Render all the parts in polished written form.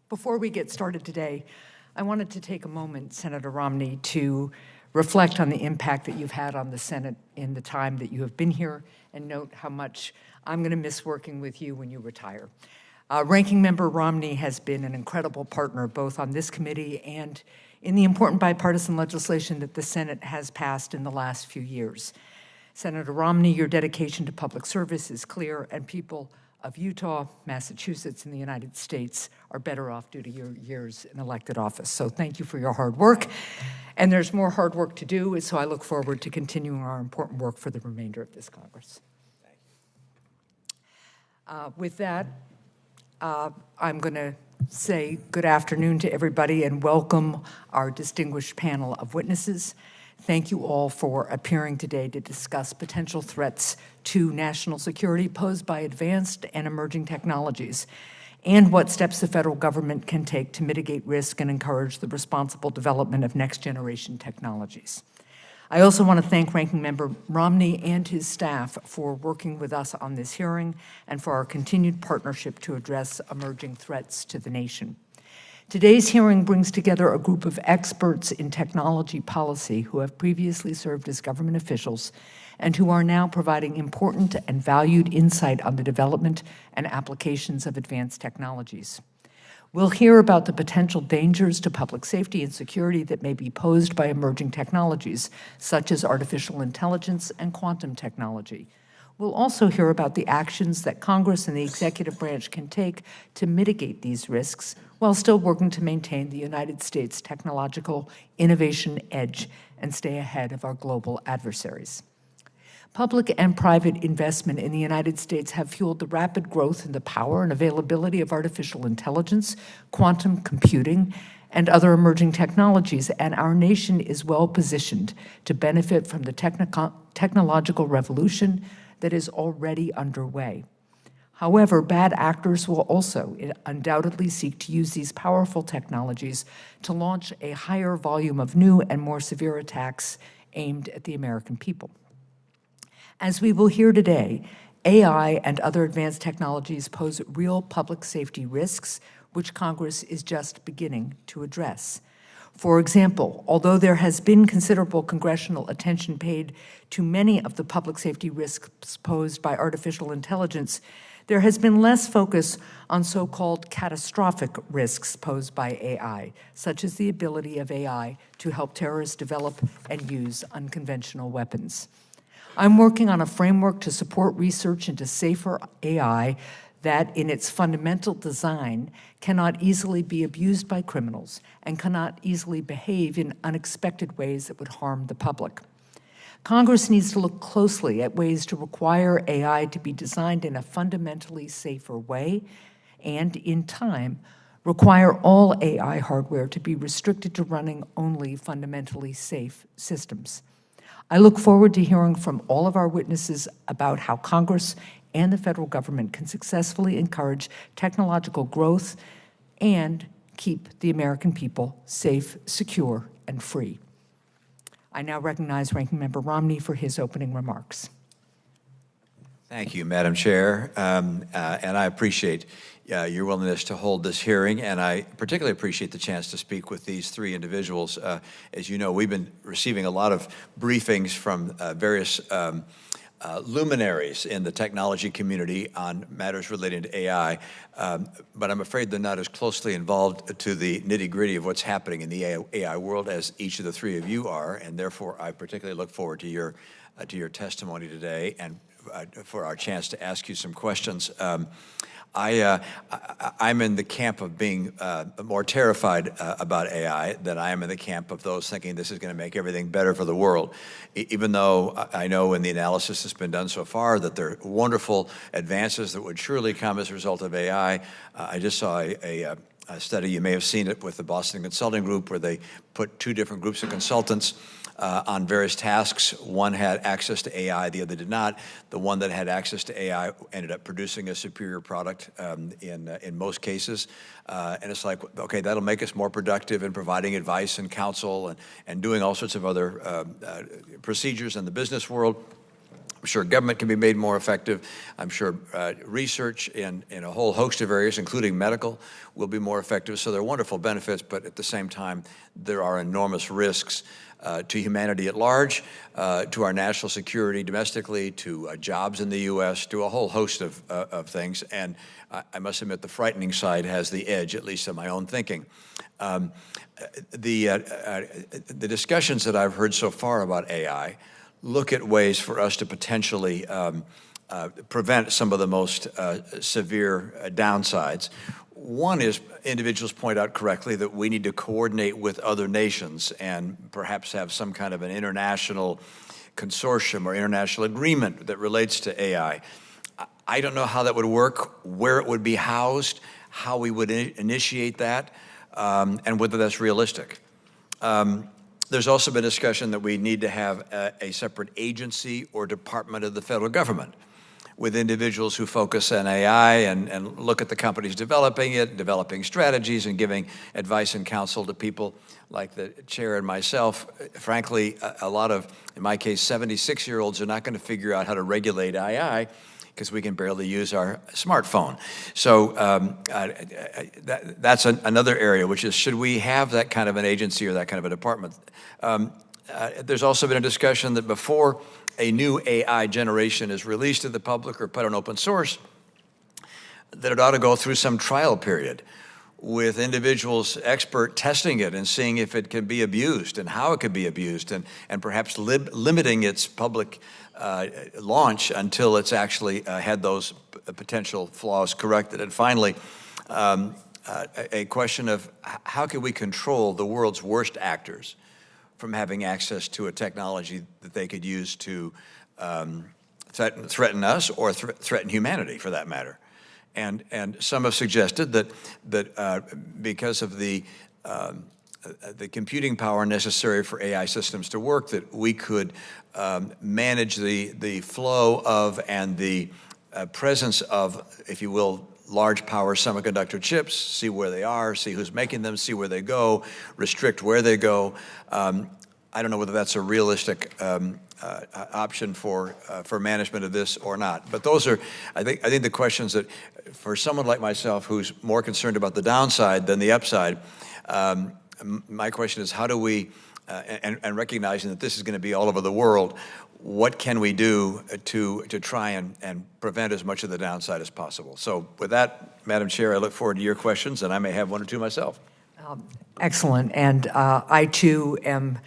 Before we get started today, I wanted to take a moment, Senator Romney, to reflect on the impact that you've had on the Senate in the time that you have been here, and note how much I'm going to miss working with you when you retire. Ranking Member Romney has been an incredible partner both on this committee and in the important bipartisan legislation that the Senate has passed in the last few years. Senator Romney, your dedication to public service is clear, and people of Utah, Massachusetts, and the United States are better off due to your years in elected office. So thank you for your hard work. And there's more hard work to do, so I look forward to continuing our important work for the remainder of this Congress. With that, I'm going to say good afternoon to everybody and welcome our distinguished panel of witnesses. Thank you all for appearing today to discuss potential threats to national security posed by advanced and emerging technologies and what steps the federal government can take to mitigate risk and encourage the responsible development of next-generation technologies. I also want to thank Ranking Member Romney and his staff for working with us on this hearing and for our continued partnership to address emerging threats to the nation. Today's hearing brings together a group of experts in technology policy who have previously served as government officials and who are now providing important and valued insight on the development and applications of advanced technologies. We'll hear about the potential dangers to public safety and security that may be posed by emerging technologies, such as artificial intelligence and quantum technology. We'll also hear about the actions that Congress and the executive branch can take to mitigate these risks while still working to maintain the United States' technological innovation edge and stay ahead of our global adversaries. Public and private investment in the United States have fueled the rapid growth in the power and availability of artificial intelligence, quantum computing, and other emerging technologies, and our nation is well positioned to benefit from the technological revolution that is already underway. However, bad actors will also undoubtedly seek to use these powerful technologies to launch a higher volume of new and more severe attacks aimed at the American people. As we will hear today, AI and other advanced technologies pose real public safety risks, which Congress is just beginning to address. For example, although there has been considerable congressional attention paid to many of the public safety risks posed by artificial intelligence, there has been less focus on so-called catastrophic risks posed by AI, such as the ability of AI to help terrorists develop and use unconventional weapons. I'm working on a framework to support research into safer AI that, in its fundamental design, cannot easily be abused by criminals and cannot easily behave in unexpected ways that would harm the public. Congress needs to look closely at ways to require AI to be designed in a fundamentally safer way and, in time, require all AI hardware to be restricted to running only fundamentally safe systems. I look forward to hearing from all of our witnesses about how Congress and the federal government can successfully encourage technological growth and keep the American people safe, secure, and free. I now recognize Ranking Member Romney for his opening remarks. Thank you, Madam Chair, and I appreciate your willingness to hold this hearing, and I particularly appreciate the chance to speak with these three individuals. As you know, we've been receiving a lot of briefings from various luminaries in the technology community on matters relating to AI, but I'm afraid they're not as closely involved to the nitty-gritty of what's happening in the AI world as each of the three of you are, and therefore I particularly look forward to your testimony today and for our chance to ask you some questions. I'm in the camp of being more terrified about AI than I am in the camp of those thinking this is going to make everything better for the world. Even though I know in the analysis that's been done so far that there are wonderful advances that would surely come as a result of AI. I just saw a study, you may have seen it with the Boston Consulting Group, where they put two different groups of consultants on various tasks. One had access to AI, the other did not. The one that had access to AI ended up producing a superior product in most cases. And it's like, okay, that'll make us more productive in providing advice and counsel and doing all sorts of other procedures in the business world. I'm sure government can be made more effective. I'm sure research in a whole host of areas, including medical, will be more effective. So there are wonderful benefits, but at the same time, there are enormous risks to humanity at large, to our national security domestically, to jobs in the U.S., to a whole host of things. And I must admit, the frightening side has the edge, at least in my own thinking. The discussions that I've heard so far about AI look at ways for us to potentially prevent some of the most severe downsides. One is, individuals point out correctly, that we need to coordinate with other nations and perhaps have some kind of an international consortium or international agreement that relates to AI. I don't know how that would work, where it would be housed, how we would initiate that, and whether that's realistic. There's also been discussion that we need to have a separate agency or department of the federal government with individuals who focus on AI and look at the companies developing it, developing strategies, and giving advice and counsel to people like the chair and myself. Frankly, a lot of, in my case, 76-year-olds are not going to figure out how to regulate AI because we can barely use our smartphone. So that's another area, which is, should we have that kind of an agency or that kind of a department? There's also been a discussion that before a new AI generation is released to the public or put on open source, that it ought to go through some trial period with individuals expert testing it and seeing if it can be abused and how it could be abused, and perhaps limiting its public launch until it's actually had those potential flaws corrected. And finally, a question of how can we control the world's worst actors from having access to a technology that they could use to threaten us or threaten humanity, for that matter. And some have suggested that because of the computing power necessary for AI systems to work, that we could manage the flow of and the presence of, if you will, large power semiconductor chips, see where they are, see who's making them, see where they go, restrict where they go. I don't know whether that's a realistic option for management of this or not. But those are, I think the questions that, for someone like myself who's more concerned about the downside than the upside, my question is, how do we, and recognizing that this is going to be all over the world, what can we do to try and prevent as much of the downside as possible? So with that, Madam Chair, I look forward to your questions, and I may have one or two myself. Excellent. And I, too, am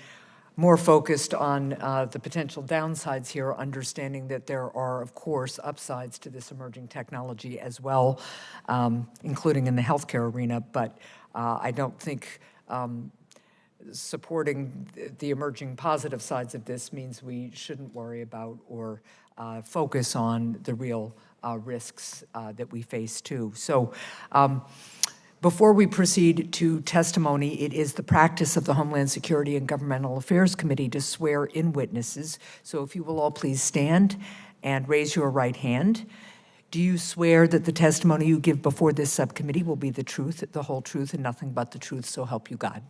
more focused on the potential downsides here, understanding that there are, of course, upsides to this emerging technology as well, including in the healthcare arena. But I don't think supporting the emerging positive sides of this means we shouldn't worry about or focus on the real risks that we face too. So before we proceed to testimony, it is the practice of the Homeland Security and Governmental Affairs Committee to swear in witnesses. So if you will all please stand and raise your right hand. Do you swear that the testimony you give before this subcommittee will be the truth, the whole truth, and nothing but the truth, so help you God?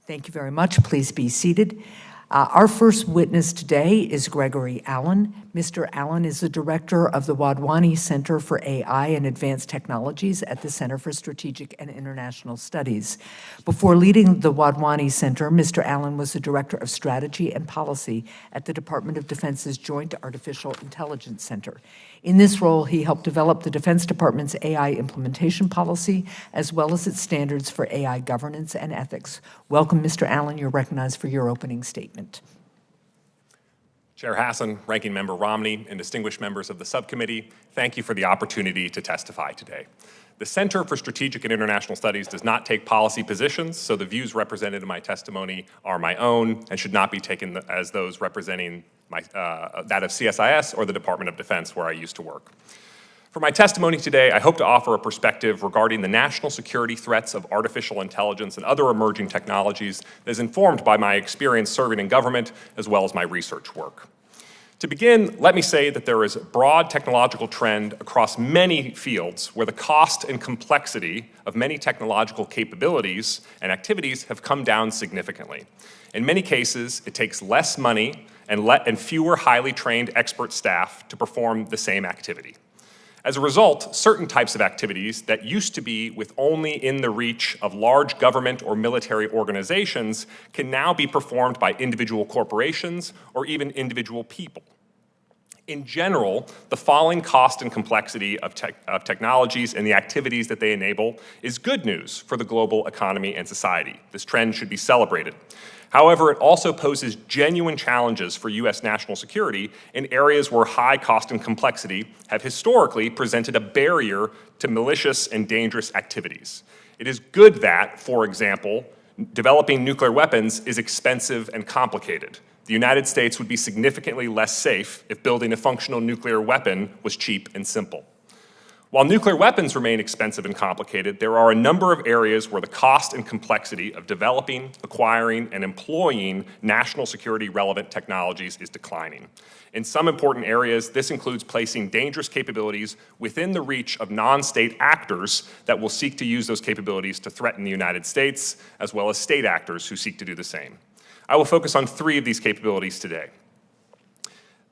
Thank you very much. Please be seated. Our first witness today is Gregory Allen. Mr. Allen is the director of the Wadhwani Center for AI and Advanced Technologies at the Center for Strategic and International Studies. Before leading the Wadhwani Center, Mr. Allen was the director of strategy and policy at the Department of Defense's Joint Artificial Intelligence Center. In this role, he helped develop the Defense Department's AI implementation policy, as well as its standards for AI governance and ethics. Welcome, Mr. Allen. You're recognized for your opening statement. Chair Hassan, Ranking Member Romney, and distinguished members of the subcommittee, thank you for the opportunity to testify today. The Center for Strategic and International Studies does not take policy positions, so the views represented in my testimony are my own and should not be taken as those representing that of CSIS or the Department of Defense, where I used to work. For my testimony today, I hope to offer a perspective regarding the national security threats of artificial intelligence and other emerging technologies that is informed by my experience serving in government as well as my research work. To begin, let me say that there is a broad technological trend across many fields where the cost and complexity of many technological capabilities and activities have come down significantly. In many cases, it takes less money and fewer highly trained expert staff to perform the same activity. As a result, certain types of activities that used to be only in the reach of large government or military organizations can now be performed by individual corporations or even individual people. In general, the falling cost and complexity of technologies and the activities that they enable is good news for the global economy and society. This trend should be celebrated. However, it also poses genuine challenges for U.S. national security in areas where high cost and complexity have historically presented a barrier to malicious and dangerous activities. It is good that, for example, developing nuclear weapons is expensive and complicated. The United States would be significantly less safe if building a functional nuclear weapon was cheap and simple. While nuclear weapons remain expensive and complicated, there are a number of areas where the cost and complexity of developing, acquiring, and employing national security relevant technologies is declining. In some important areas, this includes placing dangerous capabilities within the reach of non-state actors that will seek to use those capabilities to threaten the United States, as well as state actors who seek to do the same. I will focus on 3 of these capabilities today.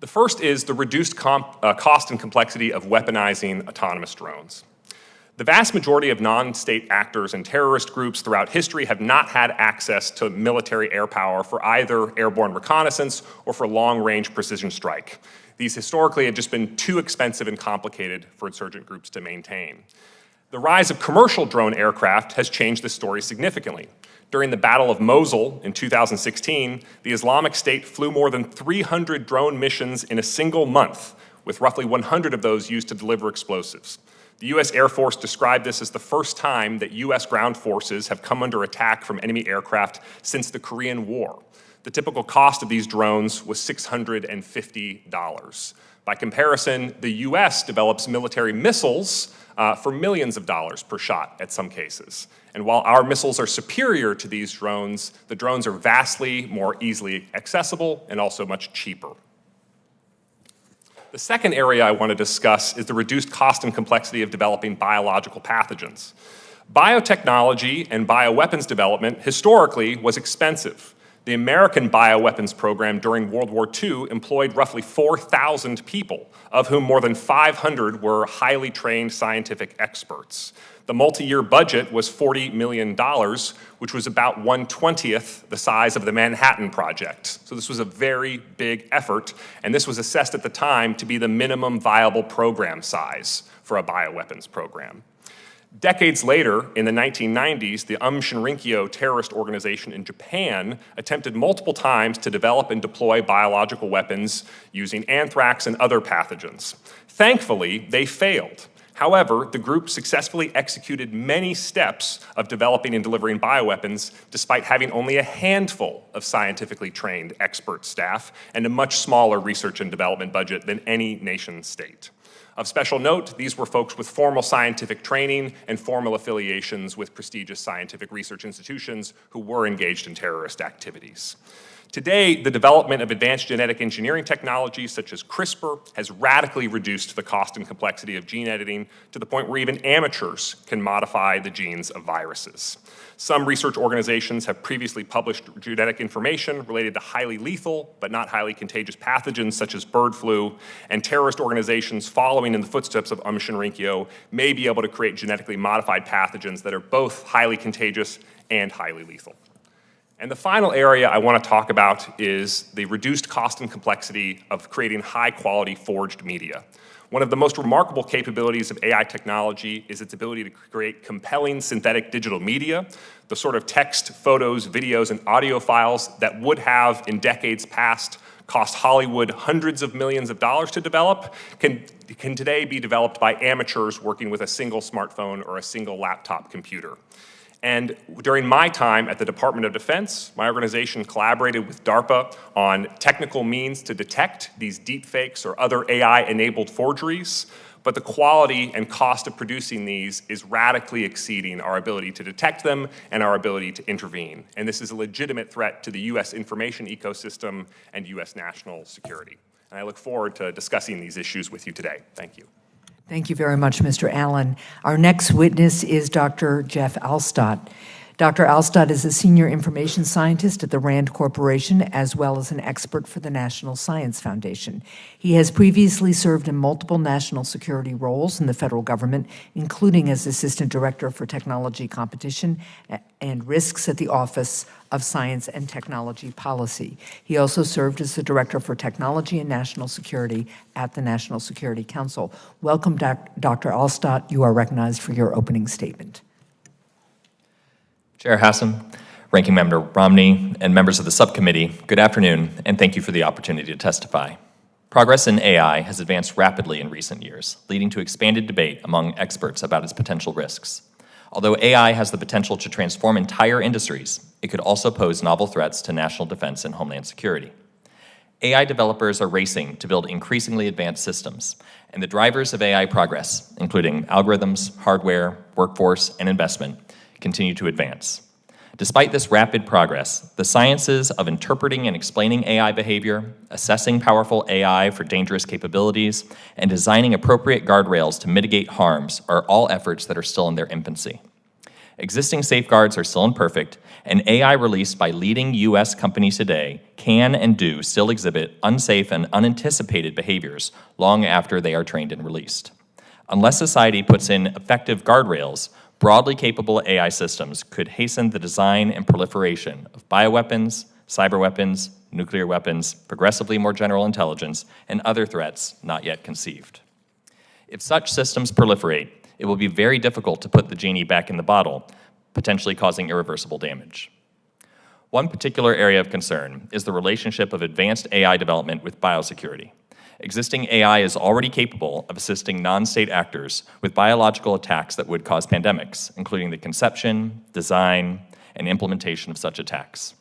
The first is the reduced cost and complexity of weaponizing autonomous drones. The vast majority of non-state actors and terrorist groups throughout history have not had access to military air power for either airborne reconnaissance or for long-range precision strike. These historically have just been too expensive and complicated for insurgent groups to maintain. The rise of commercial drone aircraft has changed this story significantly. During the Battle of Mosul in 2016, the Islamic State flew more than 300 drone missions in a single month, with roughly 100 of those used to deliver explosives. The U.S. Air Force described this as the first time that U.S. ground forces have come under attack from enemy aircraft since the Korean War. The typical cost of these drones was $650. By comparison, the U.S. develops military missiles for millions of dollars per shot at some cases. And while our missiles are superior to these drones, the drones are vastly more easily accessible and also much cheaper. The second area I want to discuss is the reduced cost and complexity of developing biological pathogens. Biotechnology and bioweapons development historically was expensive. The American bioweapons program during World War II employed roughly 4,000 people, of whom more than 500 were highly trained scientific experts. The multi-year budget was $40 million, which was about 1/20th the size of the Manhattan Project. So this was a very big effort, and this was assessed at the time to be the minimum viable program size for a bioweapons program. Decades later, in the 1990s, the Shinrikyo terrorist organization in Japan attempted multiple times to develop and deploy biological weapons using anthrax and other pathogens. Thankfully, they failed. However, the group successfully executed many steps of developing and delivering bioweapons despite having only a handful of scientifically trained expert staff and a much smaller research and development budget than any nation state. Of special note, these were folks with formal scientific training and formal affiliations with prestigious scientific research institutions who were engaged in terrorist activities. Today, the development of advanced genetic engineering technologies such as CRISPR has radically reduced the cost and complexity of gene editing to the point where even amateurs can modify the genes of viruses. Some research organizations have previously published genetic information related to highly lethal but not highly contagious pathogens such as bird flu, and terrorist organizations following in the footsteps of Shinrikyo may be able to create genetically modified pathogens that are both highly contagious and highly lethal. And the final area I want to talk about is the reduced cost and complexity of creating high-quality forged media. One of the most remarkable capabilities of AI technology is its ability to create compelling synthetic digital media, the sort of text, photos, videos, and audio files that would have, in decades past, cost Hollywood hundreds of millions of dollars to develop, can today be developed by amateurs working with a single smartphone or a single laptop computer. And during my time at the Department of Defense, my organization collaborated with DARPA on technical means to detect these deepfakes or other AI-enabled forgeries, but the quality and cost of producing these is radically exceeding our ability to detect them and our ability to intervene. And this is a legitimate threat to the U.S. information ecosystem and U.S. national security. and I look forward to discussing these issues with you today. Thank you. Thank you very much, Mr. Allen. Our next witness is Dr. Jeff Alstott. Dr. Alstott is a senior information scientist at the RAND Corporation, as well as an expert for the National Science Foundation. He has previously served in multiple national security roles in the federal government, including as Assistant Director for Technology Competition and Risks at the Office of Science and Technology Policy. He also served as the Director for Technology and National Security at the National Security Council. Welcome, Dr. Alstott. You are recognized for your opening statement. Chair Hassan, Ranking Member Romney, and members of the subcommittee, good afternoon, and thank you for the opportunity to testify. Progress in AI has advanced rapidly in recent years, leading to expanded debate among experts about its potential risks. Although AI has the potential to transform entire industries, it could also pose novel threats to national defense and homeland security. AI developers are racing to build increasingly advanced systems, and the drivers of AI progress, including algorithms, hardware, workforce, and investment, continue to advance. Despite this rapid progress, the sciences of interpreting and explaining AI behavior, assessing powerful AI for dangerous capabilities, and designing appropriate guardrails to mitigate harms are all efforts that are still in their infancy. Existing safeguards are still imperfect, and AI released by leading U.S. companies today can and do still exhibit unsafe and unanticipated behaviors long after they are trained and released. Unless society puts in effective guardrails, broadly capable AI systems could hasten the design and proliferation of bioweapons, cyber weapons, nuclear weapons, progressively more general intelligence, and other threats not yet conceived. If such systems proliferate, it will be very difficult to put the genie back in the bottle, potentially causing irreversible damage. One particular area of concern is the relationship of advanced AI development with biosecurity. Existing AI is already capable of assisting non-state actors with biological attacks that would cause pandemics, including the conception, design, and implementation of such attacks.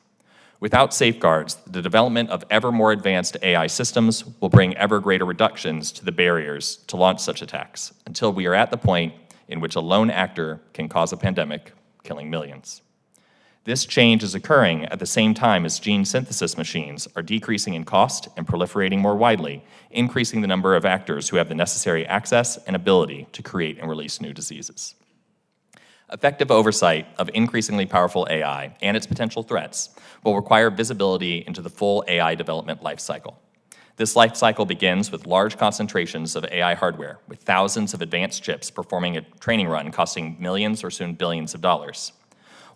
Without safeguards, the development of ever more advanced AI systems will bring ever greater reductions to the barriers to launch such attacks, until we are at the point in which a lone actor can cause a pandemic, killing millions. This change is occurring at the same time as gene synthesis machines are decreasing in cost and proliferating more widely, increasing the number of actors who have the necessary access and ability to create and release new diseases. Effective oversight of increasingly powerful AI and its potential threats will require visibility into the full AI development lifecycle. This lifecycle begins with large concentrations of AI hardware, with thousands of advanced chips performing a training run costing millions or soon billions of dollars.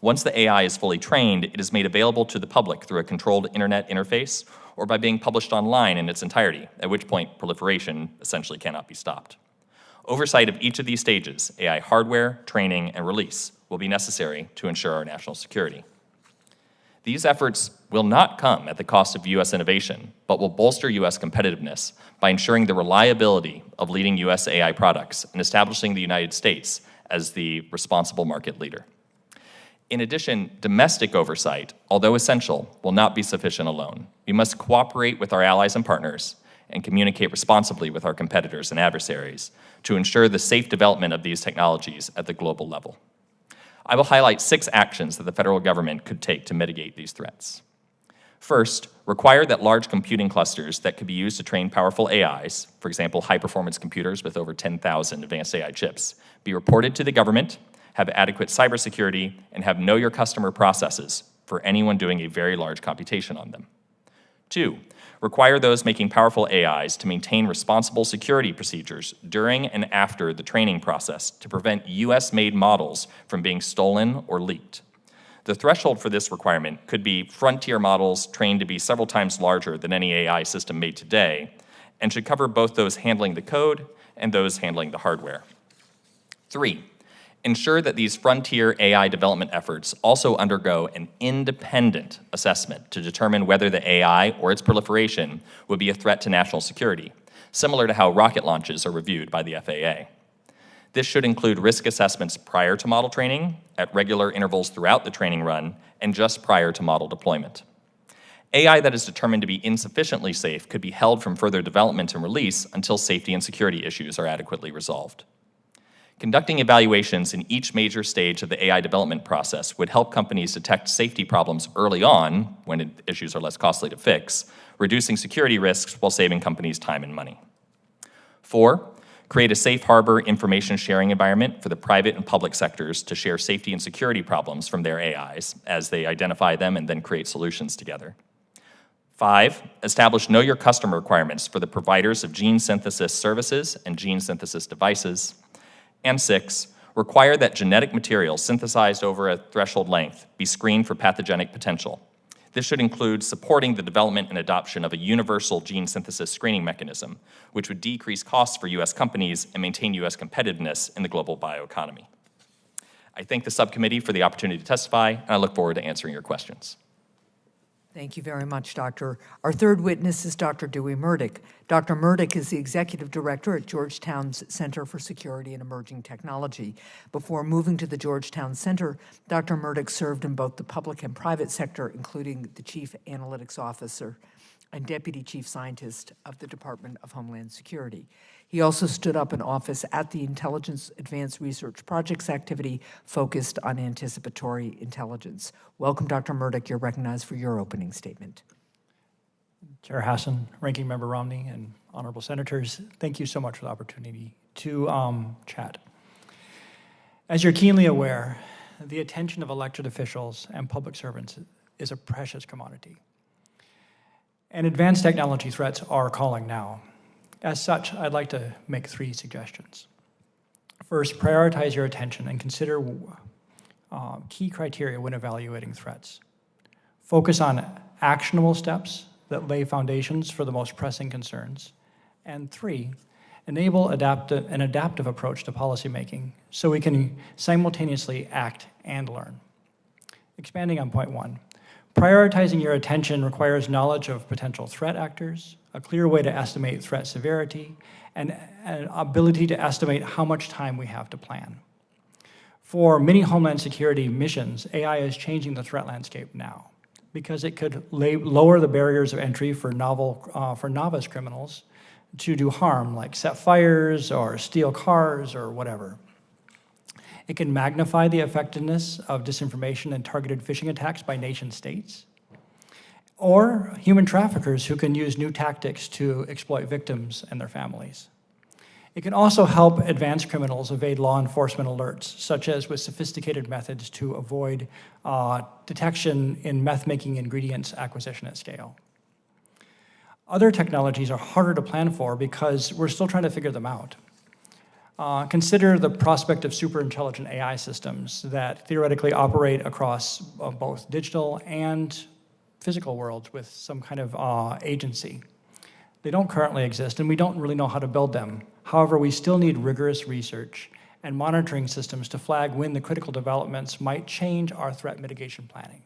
Once the AI is fully trained, it is made available to the public through a controlled internet interface or by being published online in its entirety, at which point proliferation essentially cannot be stopped. Oversight of each of these stages, AI hardware, training, and release, will be necessary to ensure our national security. These efforts will not come at the cost of U.S. innovation, but will bolster U.S. competitiveness by ensuring the reliability of leading U.S. AI products and establishing the United States as the responsible market leader. In addition, domestic oversight, although essential, will not be sufficient alone. We must cooperate with our allies and partners and communicate responsibly with our competitors and adversaries to ensure the safe development of these technologies at the global level. I will highlight 6 actions that the federal government could take to mitigate these threats. First, require that large computing clusters that could be used to train powerful AIs, for example, high-performance computers with over 10,000 advanced AI chips, be reported to the government, have adequate cybersecurity, and have know your customer processes for anyone doing a very large computation on them. 2, require those making powerful AIs to maintain responsible security procedures during and after the training process to prevent US-made models from being stolen or leaked. The threshold for this requirement could be frontier models trained to be several times larger than any AI system made today, and should cover both those handling the code and those handling the hardware. 3, ensure that these frontier AI development efforts also undergo an independent assessment to determine whether the AI or its proliferation would be a threat to national security, similar to how rocket launches are reviewed by the FAA. This should include risk assessments prior to model training, at regular intervals throughout the training run, and just prior to model deployment. AI that is determined to be insufficiently safe could be held from further development and release until safety and security issues are adequately resolved. Conducting evaluations in each major stage of the AI development process would help companies detect safety problems early on, when issues are less costly to fix, reducing security risks while saving companies time and money. 4, create a safe harbor information sharing environment for the private and public sectors to share safety and security problems from their AIs as they identify them and then create solutions together. 5, establish know your customer requirements for the providers of gene synthesis services and gene synthesis devices. And 6, require that genetic materials synthesized over a threshold length be screened for pathogenic potential. This should include supporting the development and adoption of a universal gene synthesis screening mechanism, which would decrease costs for U.S. companies and maintain U.S. competitiveness in the global bioeconomy. I thank the subcommittee for the opportunity to testify, and I look forward to answering your questions. Thank you very much, Doctor. Our third witness is Dr. Dewey Murdick. Dr. Murdick is the Executive Director at Georgetown's Center for Security and Emerging Technology. Before moving to the Georgetown Center, Dr. Murdick served in both the public and private sector, including the Chief Analytics Officer and Deputy Chief Scientist of the Department of Homeland Security. He also stood up an office at the Intelligence Advanced Research Projects activity focused on anticipatory intelligence. Welcome, Dr. Murdick. You're recognized for your opening statement. Chair Hassan, Ranking Member Romney, and honorable senators, thank you so much for the opportunity to chat. As you're keenly aware, the attention of elected officials and public servants is a precious commodity. And advanced technology threats are calling now. As such, I'd like to make 3 suggestions. First, prioritize your attention and consider key criteria when evaluating threats. Focus on actionable steps that lay foundations for the most pressing concerns. And 3, enable an adaptive approach to policymaking so we can simultaneously act and learn. Expanding on point 1, prioritizing your attention requires knowledge of potential threat actors, a clear way to estimate threat severity, and an ability to estimate how much time we have to plan. For many Homeland Security missions, AI is changing the threat landscape now because it could lower the barriers of entry for novice criminals to do harm, like set fires or steal cars or whatever. It can magnify the effectiveness of disinformation and targeted phishing attacks by nation states, or human traffickers who can use new tactics to exploit victims and their families. It can also help advanced criminals evade law enforcement alerts, such as with sophisticated methods to avoid detection in meth-making ingredients acquisition at scale. Other technologies are harder to plan for because we're still trying to figure them out. Consider the prospect of superintelligent AI systems that theoretically operate across both digital and physical worlds with some kind of agency. They don't currently exist, and we don't really know how to build them. However, we still need rigorous research and monitoring systems to flag when the critical developments might change our threat mitigation planning.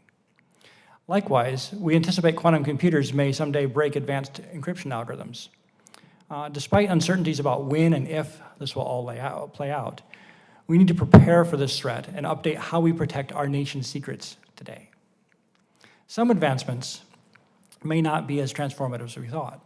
Likewise, we anticipate quantum computers may someday break advanced encryption algorithms. Despite uncertainties about when and if this will all play out, we need to prepare for this threat and update how we protect our nation's secrets today. Some advancements may not be as transformative as we thought.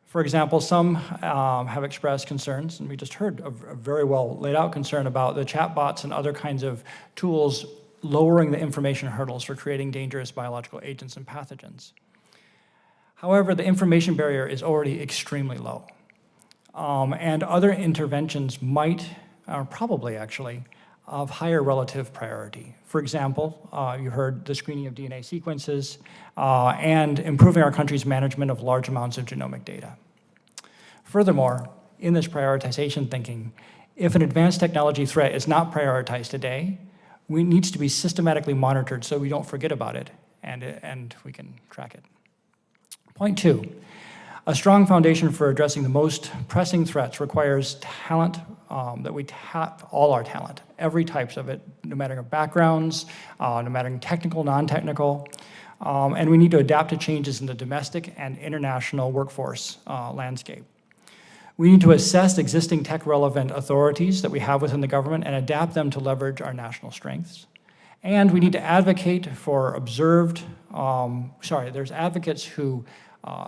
For example, some have expressed concerns, and we just heard a very well laid out concern about the chatbots and other kinds of tools lowering the information hurdles for creating dangerous biological agents and pathogens. However, the information barrier is already extremely low. And other interventions are probably actually, of higher relative priority. For example, you heard the screening of DNA sequences and improving our country's management of large amounts of genomic data. Furthermore, in this prioritization thinking, if an advanced technology threat is not prioritized today, it needs to be systematically monitored so we don't forget about it and we can track it. Point 2, a strong foundation for addressing the most pressing threats requires talent, that we tap all our talent, every type of it, no matter backgrounds, no matter technical, non-technical, and we need to adapt to changes in the domestic and international workforce landscape. We need to assess existing tech-relevant authorities that we have within the government and adapt them to leverage our national strengths. And we need to advocate for there's advocates who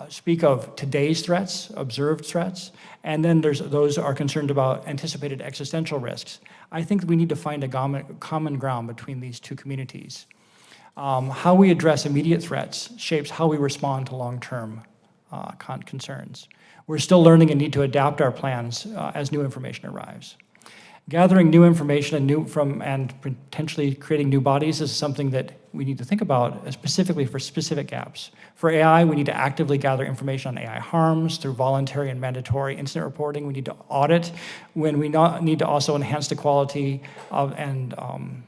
speak of today's threats, observed threats, and then there's those are concerned about anticipated existential risks. I think we need to find a common ground between these two communities. How we address immediate threats shapes how we respond to long-term concerns. We're still learning and need to adapt our plans as new information arrives. Gathering new information and potentially creating new bodies is something that we need to think about specifically for specific gaps. For AI, we need to actively gather information on AI harms through voluntary and mandatory incident reporting. We need to audit when we need to also enhance the quality and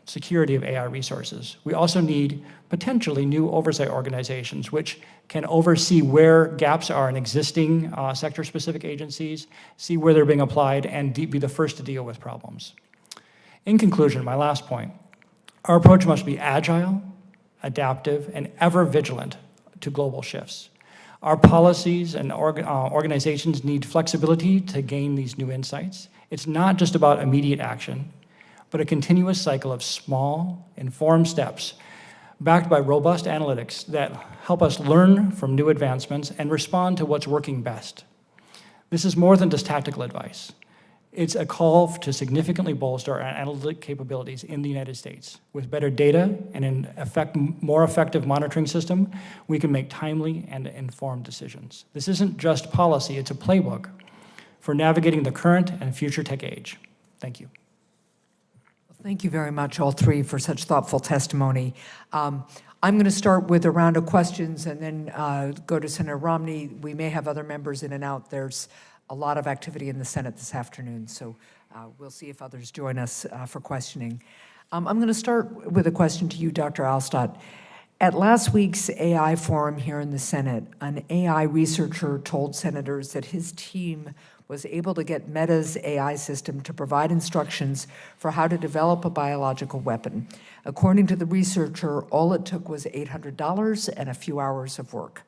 security of AI resources. We also need potentially new oversight organizations which can oversee where gaps are in existing sector-specific agencies, see where they're being applied, and be the first to deal with problems. In conclusion, my last point, our approach must be agile, adaptive, and ever vigilant to global shifts. Our policies and organizations need flexibility to gain these new insights. It's not just about immediate action, but a continuous cycle of small, informed steps backed by robust analytics that help us learn from new advancements and respond to what's working best. This is more than just tactical advice. It's a call to significantly bolster our analytic capabilities in the United States. With better data and an more effective monitoring system, we can make timely and informed decisions. This isn't just policy, it's a playbook for navigating the current and future tech age. Thank you. Thank you very much, all three, for such thoughtful testimony. I'm going to start with a round of questions and then go to Senator Romney. We may have other members in and out. There's a lot of activity in the Senate this afternoon, so we'll see if others join us for questioning. I'm going to start with a question to you, Dr. Alstott. At last week's AI forum here in the Senate, an AI researcher told senators that his team was able to get Meta's AI system to provide instructions for how to develop a biological weapon. According to the researcher, all it took was $800 and a few hours of work.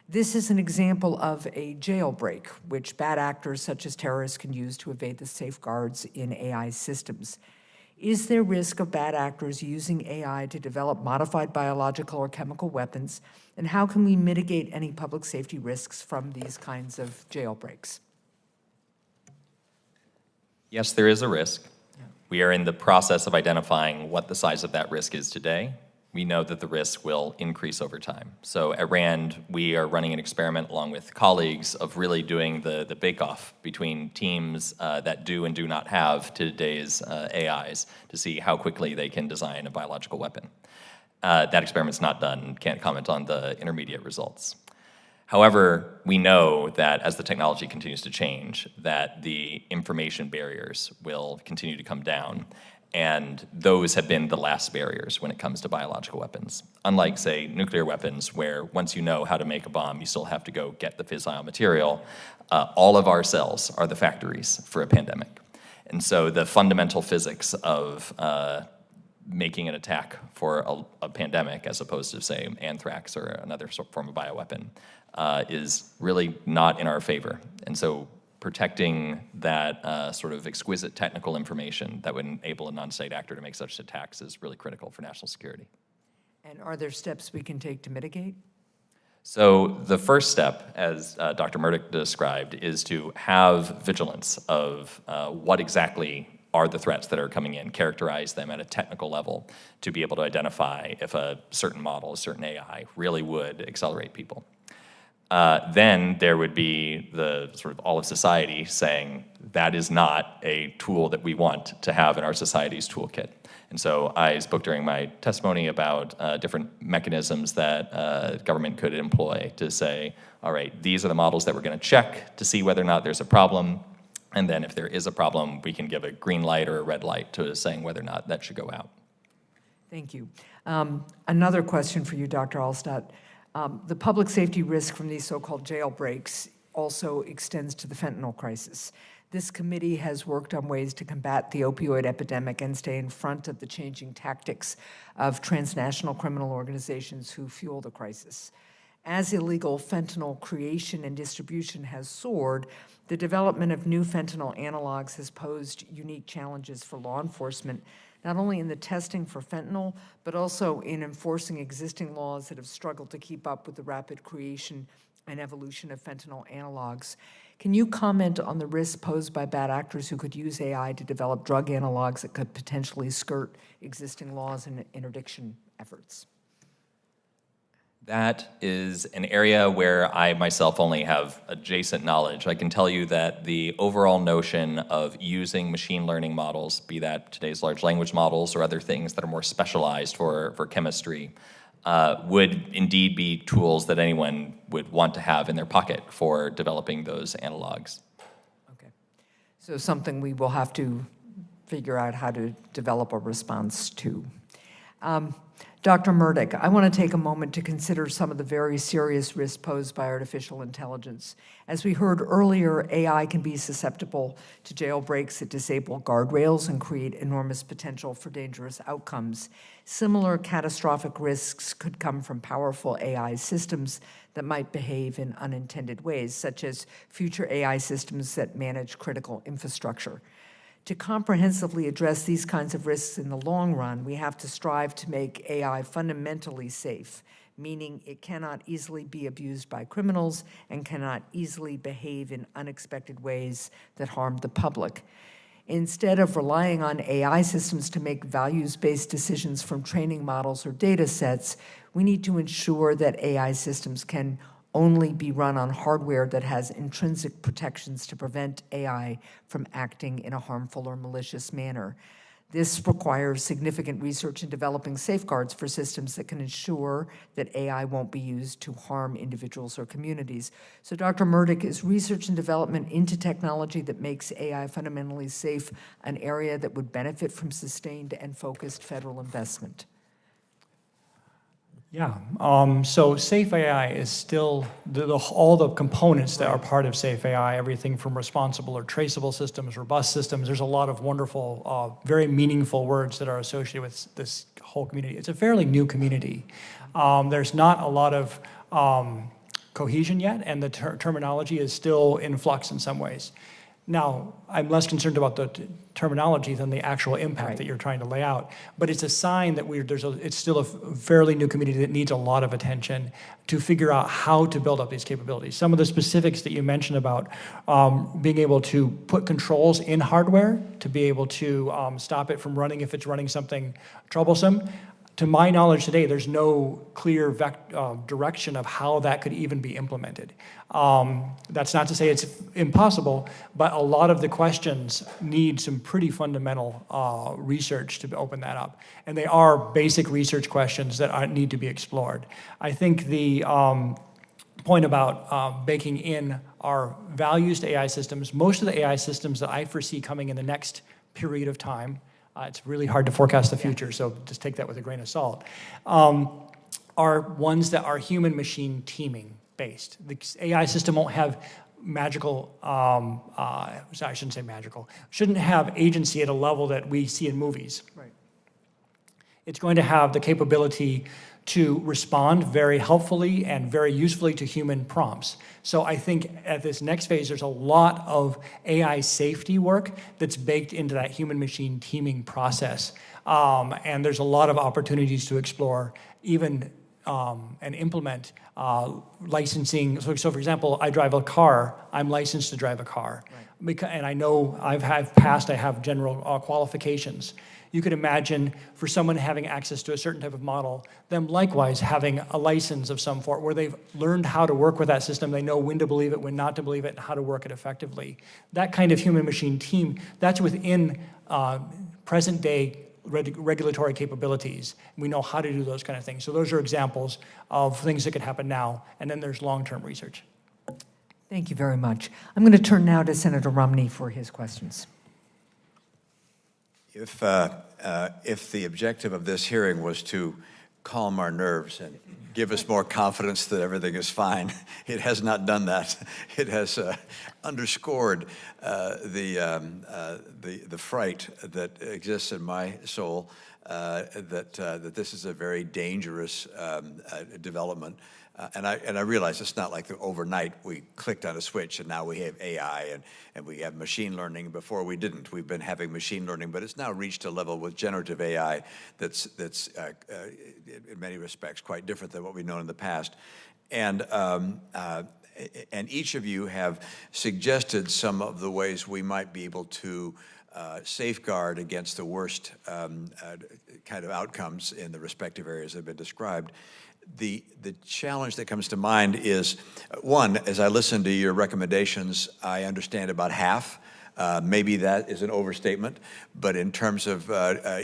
This is an example of a jailbreak, which bad actors such as terrorists can use to evade the safeguards in AI systems. Is there risk of bad actors using AI to develop modified biological or chemical weapons? And how can we mitigate any public safety risks from these kinds of jailbreaks? Yes, there is a risk. We are in the process of identifying what the size of that risk is today. We know that the risk will increase over time. So at RAND, we are running an experiment along with colleagues of really doing the bake-off between teams that do and do not have today's AIs to see how quickly they can design a biological weapon. That experiment's not done, can't comment on the intermediate results. However, we know that as the technology continues to change, that the information barriers will continue to come down, and those have been the last barriers when it comes to biological weapons. Unlike, say, nuclear weapons, where once you know how to make a bomb, you still have to go get the fissile material, all of our cells are the factories for a pandemic. And so the fundamental physics of making an attack for a pandemic, as opposed to, say, anthrax or another form of bioweapon, is really not in our favor. And so protecting that sort of exquisite technical information that would enable a non-state actor to make such attacks is really critical for national security. And are there steps we can take to mitigate? So the first step, as Dr. Murdick described, is to have vigilance of what exactly are the threats that are coming in, characterize them at a technical level to be able to identify if a certain model, a certain AI, really would accelerate people. Then there would be the sort of all of society saying that is not a tool that we want to have in our society's toolkit. And so I spoke during my testimony about different mechanisms that government could employ to say, all right, these are the models that we're going to check to see whether or not there's a problem. And then if there is a problem, we can give a green light or a red light to saying whether or not that should go out. Thank you. Another question for you, Dr. Alstott. The public safety risk from these so-called jailbreaks also extends to the fentanyl crisis. This committee has worked on ways to combat the opioid epidemic and stay in front of the changing tactics of transnational criminal organizations who fuel the crisis. As illegal fentanyl creation and distribution has soared, the development of new fentanyl analogs has posed unique challenges for law enforcement, not only in the testing for fentanyl, but also in enforcing existing laws that have struggled to keep up with the rapid creation and evolution of fentanyl analogs. Can you comment on the risks posed by bad actors who could use AI to develop drug analogs that could potentially skirt existing laws and interdiction efforts? That is an area where I myself only have adjacent knowledge. I can tell you that the overall notion of using machine learning models, be that today's large language models or other things that are more specialized for chemistry, would indeed be tools that anyone would want to have in their pocket for developing those analogs. Okay. So something we will have to figure out how to develop a response to. Dr. Murdick, I want to take a moment to consider some of the very serious risks posed by artificial intelligence. As we heard earlier, AI can be susceptible to jailbreaks that disable guardrails and create enormous potential for dangerous outcomes. Similar catastrophic risks could come from powerful AI systems that might behave in unintended ways, such as future AI systems that manage critical infrastructure. To comprehensively address these kinds of risks in the long run, we have to strive to make AI fundamentally safe, meaning it cannot easily be abused by criminals and cannot easily behave in unexpected ways that harm the public. Instead of relying on AI systems to make values-based decisions from training models or data sets, we need to ensure that AI systems can only be run on hardware that has intrinsic protections to prevent AI from acting in a harmful or malicious manner. This requires significant research in developing safeguards for systems that can ensure that AI won't be used to harm individuals or communities. So, Dr. Murdick, is research and development into technology that makes AI fundamentally safe an area that would benefit from sustained and focused federal investment? Yeah, so Safe AI is still, all the components that are part of Safe AI, everything from responsible or traceable systems, robust systems, there's a lot of wonderful, very meaningful words that are associated with this whole community. It's a fairly new community. There's not a lot of cohesion yet, and the terminology is still in flux in some ways. Now, I'm less concerned about the terminology than the actual impact that you're trying to lay out. But it's a sign that it's still a fairly new community that needs a lot of attention to figure out how to build up these capabilities. Some of the specifics that you mentioned about being able to put controls in hardware to be able to stop it from running if it's running something troublesome. To my knowledge today, there's no clear direction of how that could even be implemented. That's not to say it's impossible, but a lot of the questions need some pretty fundamental research to open that up. And they are basic research questions that need to be explored. I think the point about baking in our values to AI systems, most of the AI systems that I foresee coming in the next period of time, it's really hard to forecast the future, so just take that with a grain of salt, are ones that are human-machine teaming based. The AI system won't have magical, I shouldn't say magical, shouldn't have agency at a level that we see in movies. Right. It's going to have the capability to respond very helpfully and very usefully to human prompts. So I think at this next phase, there's a lot of AI safety work that's baked into that human-machine teaming process. And there's a lot of opportunities to explore even and implement licensing. So for example, I drive a car, I'm licensed to drive a car. Right. And I know I have general qualifications. You could imagine for someone having access to a certain type of model, them likewise having a license of some sort where they've learned how to work with that system, they know when to believe it, when not to believe it, and how to work it effectively. That kind of human-machine team, that's within present-day regulatory capabilities. We know how to do those kind of things. So those are examples of things that could happen now, and then there's long-term research. Thank you very much. I'm going to turn now to Senator Romney for his questions. If the objective of this hearing was to calm our nerves and give us more confidence that everything is fine, it has not done that. It has underscored the fright that exists in my soul that this is a very dangerous development And I realize it's not like overnight we clicked on a switch and now we have AI and we have machine learning. Before we didn't. We've been having machine learning, but it's now reached a level with generative AI that's in many respects quite different than what we've known in the past. And each of you have suggested some of the ways we might be able to safeguard against the worst kind of outcomes in the respective areas that have been described. The challenge that comes to mind is, one, as I listen to your recommendations, I understand about half. Maybe that is an overstatement, but in terms of,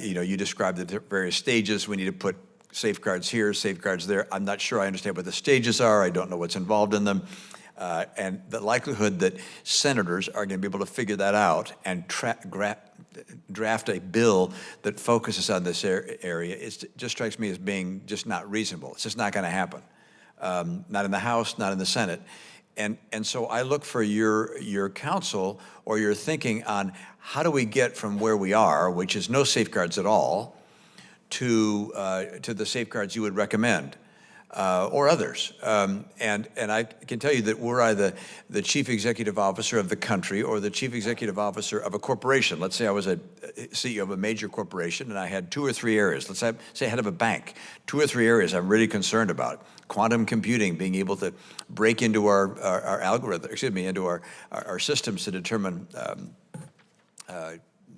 you described the various stages, we need to put safeguards here, safeguards there. I'm not sure I understand what the stages are. I don't know what's involved in them. And the likelihood that senators are going to be able to figure that out and draft a bill that focuses on this area just strikes me as being just not reasonable. It's just not going to happen. Not in the House, not in the Senate. And so I look for your counsel or your thinking on how do we get from where we are, which is no safeguards at all, to the safeguards you would recommend. Or others. And I can tell you that were I the chief executive officer of the country or the chief executive officer of a corporation, let's say I was a CEO of a major corporation and I had 2 or 3 areas, let's say head of a bank, 2 or 3 areas I'm really concerned about. Quantum computing, being able to break into our algorithm, into our systems to determine,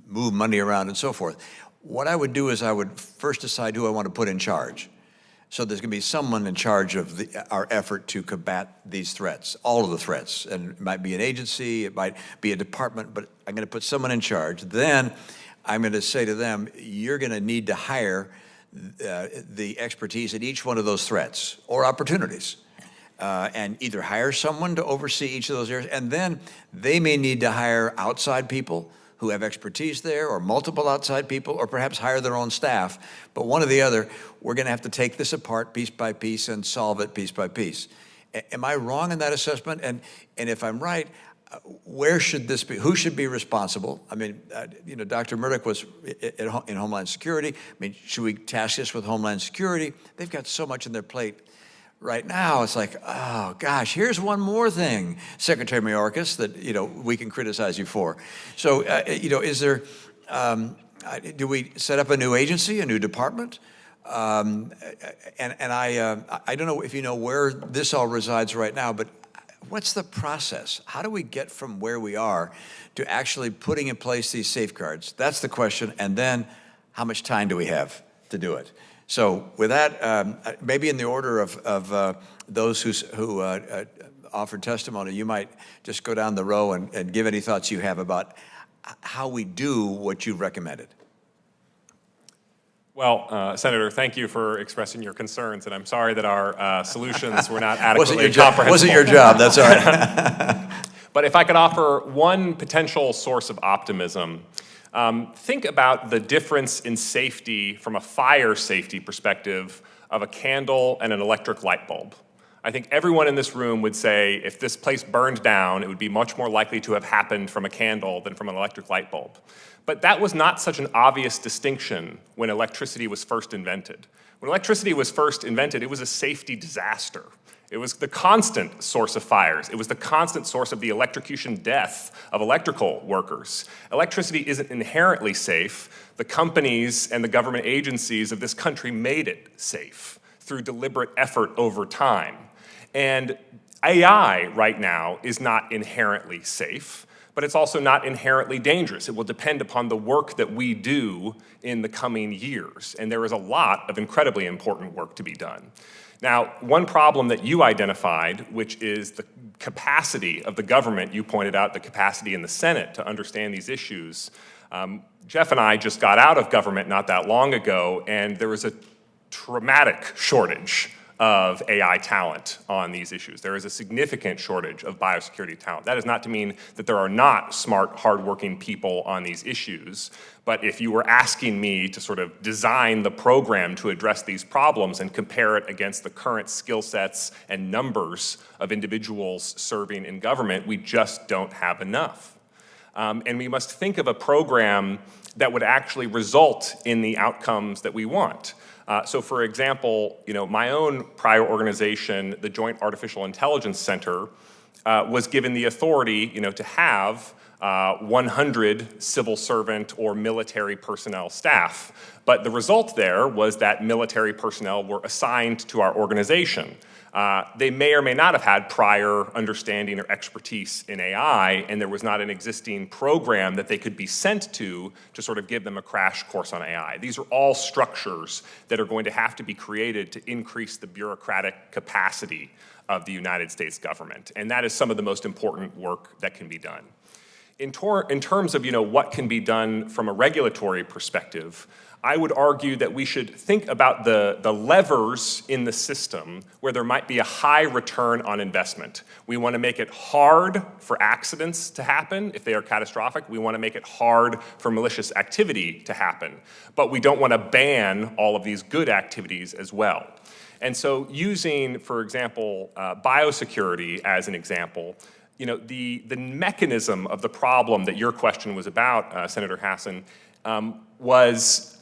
move money around and so forth. What I would do is I would first decide who I want to put in charge. So there's going to be someone in charge of our effort to combat these threats, all of the threats. And it might be an agency, it might be a department, but I'm going to put someone in charge. Then I'm going to say to them, you're going to need to hire the expertise in each one of those threats or opportunities. And either hire someone to oversee each of those areas, and then they may need to hire outside people who have expertise there, or multiple outside people, or perhaps hire their own staff. But one or the other, we're going to have to take this apart piece by piece and solve it piece by piece. Am I wrong in that assessment? And if I'm right, where should this be? Who should be responsible? I mean, Dr. Murdick was in Homeland Security. I mean, should we task this with Homeland Security? They've got so much on their plate. Right now, it's like, oh, gosh, here's one more thing, Secretary Mayorkas, that, we can criticize you for. So, is there, do we set up a new agency, a new department? And I don't know if you know where this all resides right now, but what's the process? How do we get from where we are to actually putting in place these safeguards? That's the question. And then how much time do we have to do it? So with that, maybe in the order of those who offered testimony, you might just go down the row and give any thoughts you have about how we do what you've recommended. Well, Senator, thank you for expressing your concerns, and I'm sorry that our solutions were not adequately comprehensible. Wasn't your job, that's all right. But if I could offer one potential source of optimism, think about the difference in safety from a fire safety perspective of a candle and an electric light bulb. I think everyone in this room would say if this place burned down, it would be much more likely to have happened from a candle than from an electric light bulb. But that was not such an obvious distinction when electricity was first invented. When electricity was first invented, it was a safety disaster. It was the constant source of fires. It was the constant source of the electrocution death of electrical workers. Electricity isn't inherently safe. The companies and the government agencies of this country made it safe through deliberate effort over time. And AI right now is not inherently safe, but it's also not inherently dangerous. It will depend upon the work that we do in the coming years. And there is a lot of incredibly important work to be done. Now, one problem that you identified, which is the capacity of the government, you pointed out the capacity in the Senate to understand these issues. Jeff and I just got out of government not that long ago, and there was a dramatic shortage of AI talent on these issues. There is a significant shortage of biosecurity talent. That is not to mean that there are not smart, hardworking people on these issues, but if you were asking me to sort of design the program to address these problems and compare it against the current skill sets and numbers of individuals serving in government, we just don't have enough. And we must think of a program that would actually result in the outcomes that we want. So for example, my own prior organization, the Joint Artificial Intelligence Center, was given the authority, to have 100 civil servant or military personnel staff. But the result there was that military personnel were assigned to our organization. They may or may not have had prior understanding or expertise in AI, and there was not an existing program that they could be sent to sort of give them a crash course on AI. These are all structures that are going to have to be created to increase the bureaucratic capacity of the United States government. And that is some of the most important work that can be done. In terms of what can be done from a regulatory perspective, I would argue that we should think about the levers in the system where there might be a high return on investment. We want to make it hard for accidents to happen if they are catastrophic. We want to make it hard for malicious activity to happen. But we don't want to ban all of these good activities as well. And so using, for example, biosecurity as an example, the mechanism of the problem that your question was about, Senator Hassan, was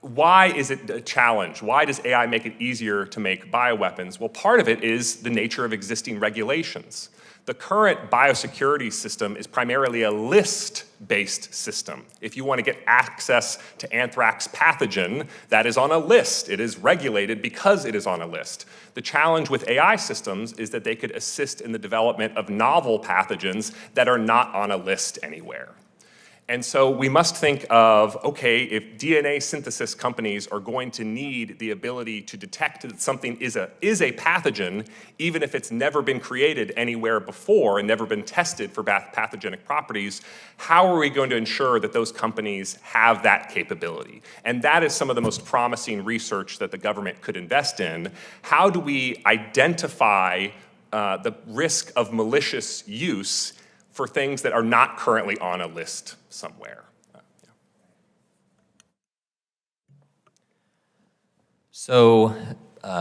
why is it a challenge? Why does AI make it easier to make bioweapons? Well, part of it is the nature of existing regulations. The current biosecurity system is primarily a list-based system. If you want to get access to anthrax pathogen, that is on a list. It is regulated because it is on a list. The challenge with AI systems is that they could assist in the development of novel pathogens that are not on a list anywhere. And so we must think of, okay, if DNA synthesis companies are going to need the ability to detect that something is a pathogen, even if it's never been created anywhere before and never been tested for pathogenic properties, how are we going to ensure that those companies have that capability? And that is some of the most promising research that the government could invest in. How do we identify the risk of malicious use for things that are not currently on a list somewhere? So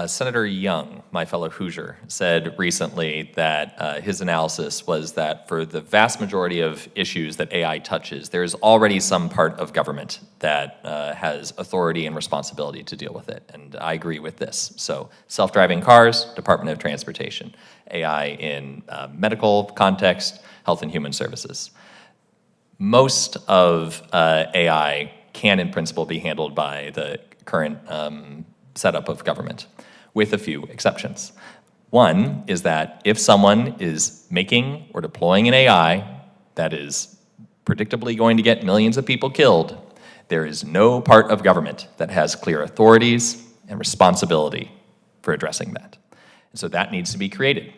Senator Young, my fellow Hoosier, said recently that his analysis was that for the vast majority of issues that AI touches, there is already some part of government that has authority and responsibility to deal with it. And I agree with this. So self-driving cars, Department of Transportation. AI in medical context, Health and Human Services. Most of AI can, in principle, be handled by the current setup of government, with a few exceptions. One is that if someone is making or deploying an AI that is predictably going to get millions of people killed, there is no part of government that has clear authorities and responsibility for addressing that. And so that needs to be created.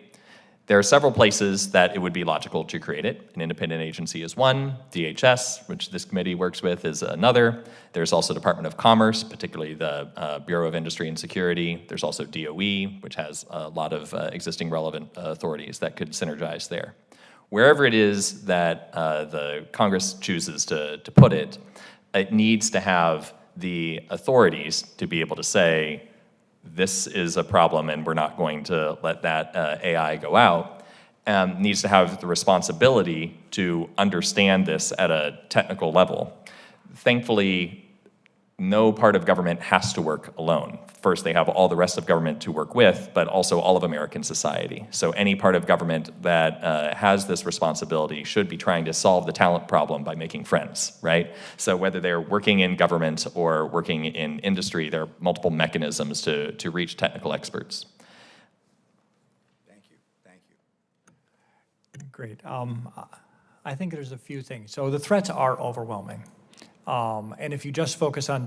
There are several places that it would be logical to create it. An independent agency is one, DHS, which this committee works with, is another. There's also Department of Commerce, particularly the Bureau of Industry and Security. There's also DOE, which has a lot of existing relevant authorities that could synergize there. Wherever it is that the Congress chooses to put it, it needs to have the authorities to be able to say, this is a problem and we're not going to let that AI go out, needs to have the responsibility to understand this at a technical level. Thankfully, no part of government has to work alone. First, they have all the rest of government to work with, but also all of American society. So any part of government that has this responsibility should be trying to solve the talent problem by making friends, right? So whether they're working in government or working in industry, there are multiple mechanisms to reach technical experts. Thank you. Great. I think there's a few things. So the threats are overwhelming. And if you just focus on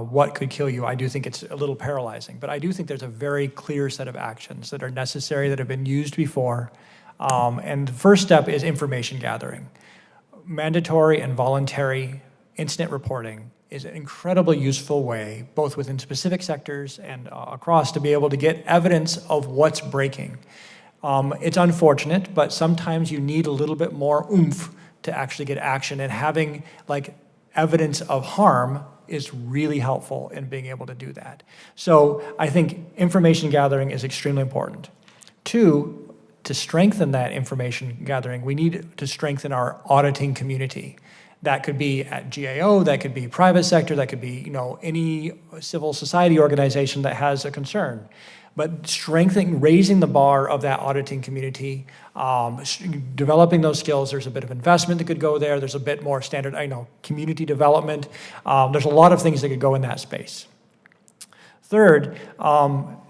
what could kill you, I do think it's a little paralyzing. But I do think there's a very clear set of actions that are necessary, that have been used before. And the first step is information gathering. Mandatory and voluntary incident reporting is an incredibly useful way, both within specific sectors and across, to be able to get evidence of what's breaking. It's unfortunate, but sometimes you need a little bit more oomph to actually get action, and having evidence of harm is really helpful in being able to do that. So I think information gathering is extremely important. Two, to strengthen that information gathering, we need to strengthen our auditing community. That could be at GAO, that could be private sector, that could be any civil society organization that has a concern. But strengthening, raising the bar of that auditing community, developing those skills. There's a bit of investment that could go there. There's a bit more standard, community development. There's a lot of things that could go in that space. Third,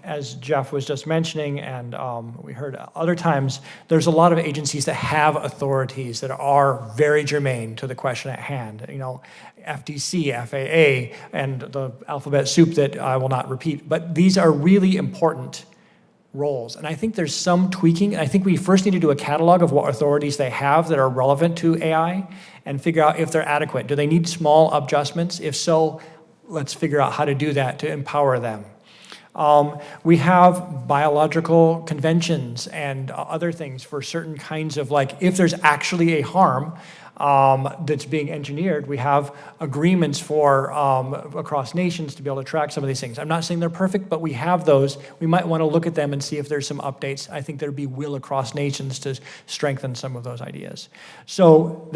as Jeff was just mentioning, and we heard other times, there's a lot of agencies that have authorities that are very germane to the question at hand. FTC, FAA, and the alphabet soup that I will not repeat. But these are really important roles. And I think there's some tweaking. I think we first need to do a catalog of what authorities they have that are relevant to AI and figure out if they're adequate. Do they need small adjustments? If so, let's figure out how to do that to empower them. We have biological conventions and other things for certain kinds of, if there's actually a harm that's being engineered, we have agreements for across nations to be able to track some of these things. I'm not saying they're perfect, but we have those. We might want to look at them and see if there's some updates. I think there'd be will across nations to strengthen some of those ideas. So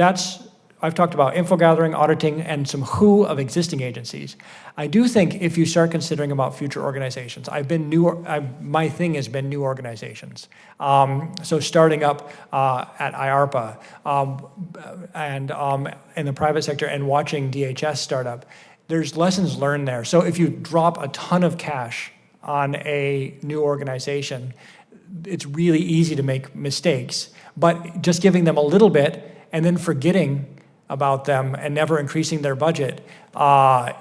I've talked about info gathering, auditing, and some who of existing agencies. I do think if you start considering about future organizations, my thing has been new organizations. So starting up at IARPA and in the private sector and watching DHS start up, there's lessons learned there. So if you drop a ton of cash on a new organization, it's really easy to make mistakes. But just giving them a little bit and then forgetting about them and never increasing their budget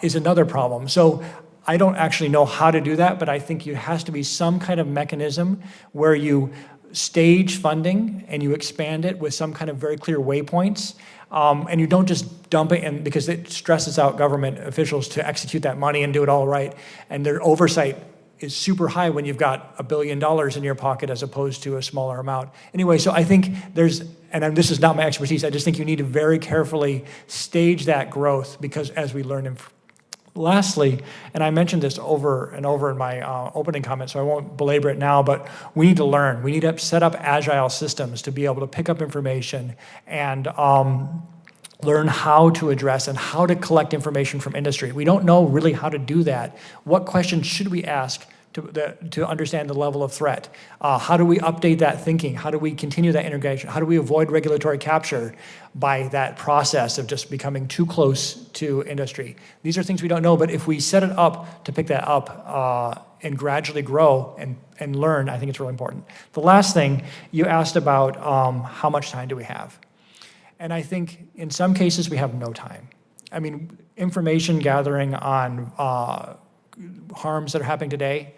is another problem. So I don't actually know how to do that, but I think there has to be some kind of mechanism where you stage funding and you expand it with some kind of very clear waypoints, and you don't just dump it in because it stresses out government officials to execute that money and do it all right, and their oversight is super high when you've got $1 billion in your pocket as opposed to a smaller amount. Anyway, so I think this is not my expertise, I just think you need to very carefully stage that growth because as we learn. Lastly, and I mentioned this over and over in my opening comments, so I won't belabor it now, but we need to learn. We need to set up agile systems to be able to pick up information and learn how to address and how to collect information from industry. We don't know really how to do that. What questions should we ask to understand the level of threat? How do we update that thinking? How do we continue that integration? How do we avoid regulatory capture by that process of just becoming too close to industry? These are things we don't know, but if we set it up to pick that up and gradually grow and learn, I think it's really important. The last thing, you asked about how much time do we have? And I think in some cases we have no time. I mean, information gathering on harms that are happening today,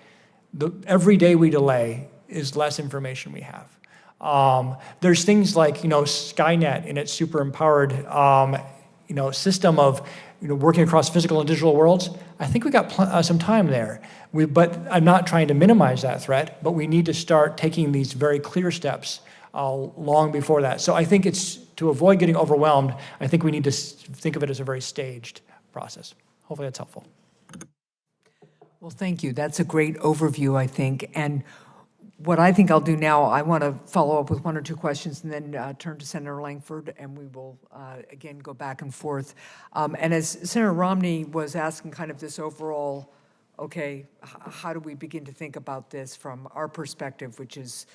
every day we delay is less information we have. There's things like, Skynet in its super empowered, system of, working across physical and digital worlds. I think we got some time there. But I'm not trying to minimize that threat, but we need to start taking these very clear steps long before that. So I think to avoid getting overwhelmed, I think we need to think of it as a very staged process. Hopefully that's helpful. Well, thank you. That's a great overview, I think. And what I think I'll do now, I want to follow up with one or two questions and then turn to Senator Langford, and we will, again, go back and forth. And as Senator Romney was asking kind of this overall, okay, how do we begin to think about this from our perspective, which is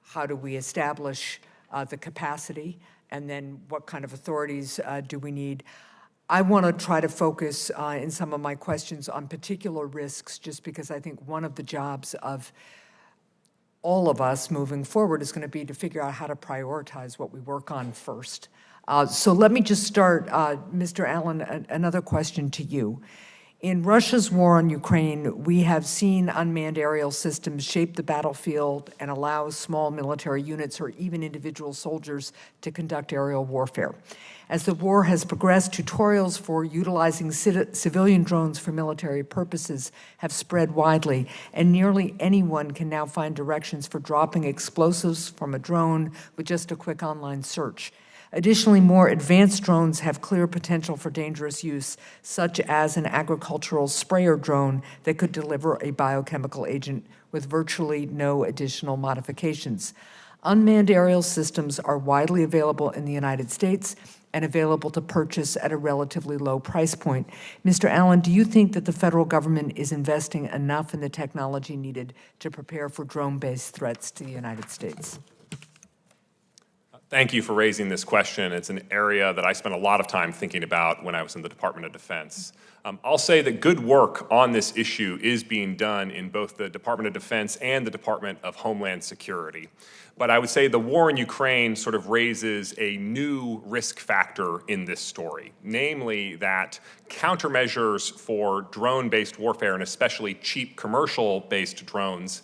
how do we establish the capacity, and then what kind of authorities do we need? I want to try to focus in some of my questions on particular risks, just because I think one of the jobs of all of us moving forward is going to be to figure out how to prioritize what we work on first. So let me just start, Mr. Allen, another question to you. In Russia's war on Ukraine, we have seen unmanned aerial systems shape the battlefield and allow small military units or even individual soldiers to conduct aerial warfare. As the war has progressed, tutorials for utilizing civilian drones for military purposes have spread widely, and nearly anyone can now find directions for dropping explosives from a drone with just a quick online search. Additionally, more advanced drones have clear potential for dangerous use, such as an agricultural sprayer drone that could deliver a biochemical agent with virtually no additional modifications. Unmanned aerial systems are widely available in the United States and available to purchase at a relatively low price point. Mr. Allen, do you think that the federal government is investing enough in the technology needed to prepare for drone-based threats to the United States? Thank you for raising this question. It's an area that I spent a lot of time thinking about when I was in the Department of Defense. I'll say that good work on this issue is being done in both the Department of Defense and the Department of Homeland Security. But I would say the war in Ukraine sort of raises a new risk factor in this story, namely that countermeasures for drone-based warfare, and especially cheap commercial-based drones,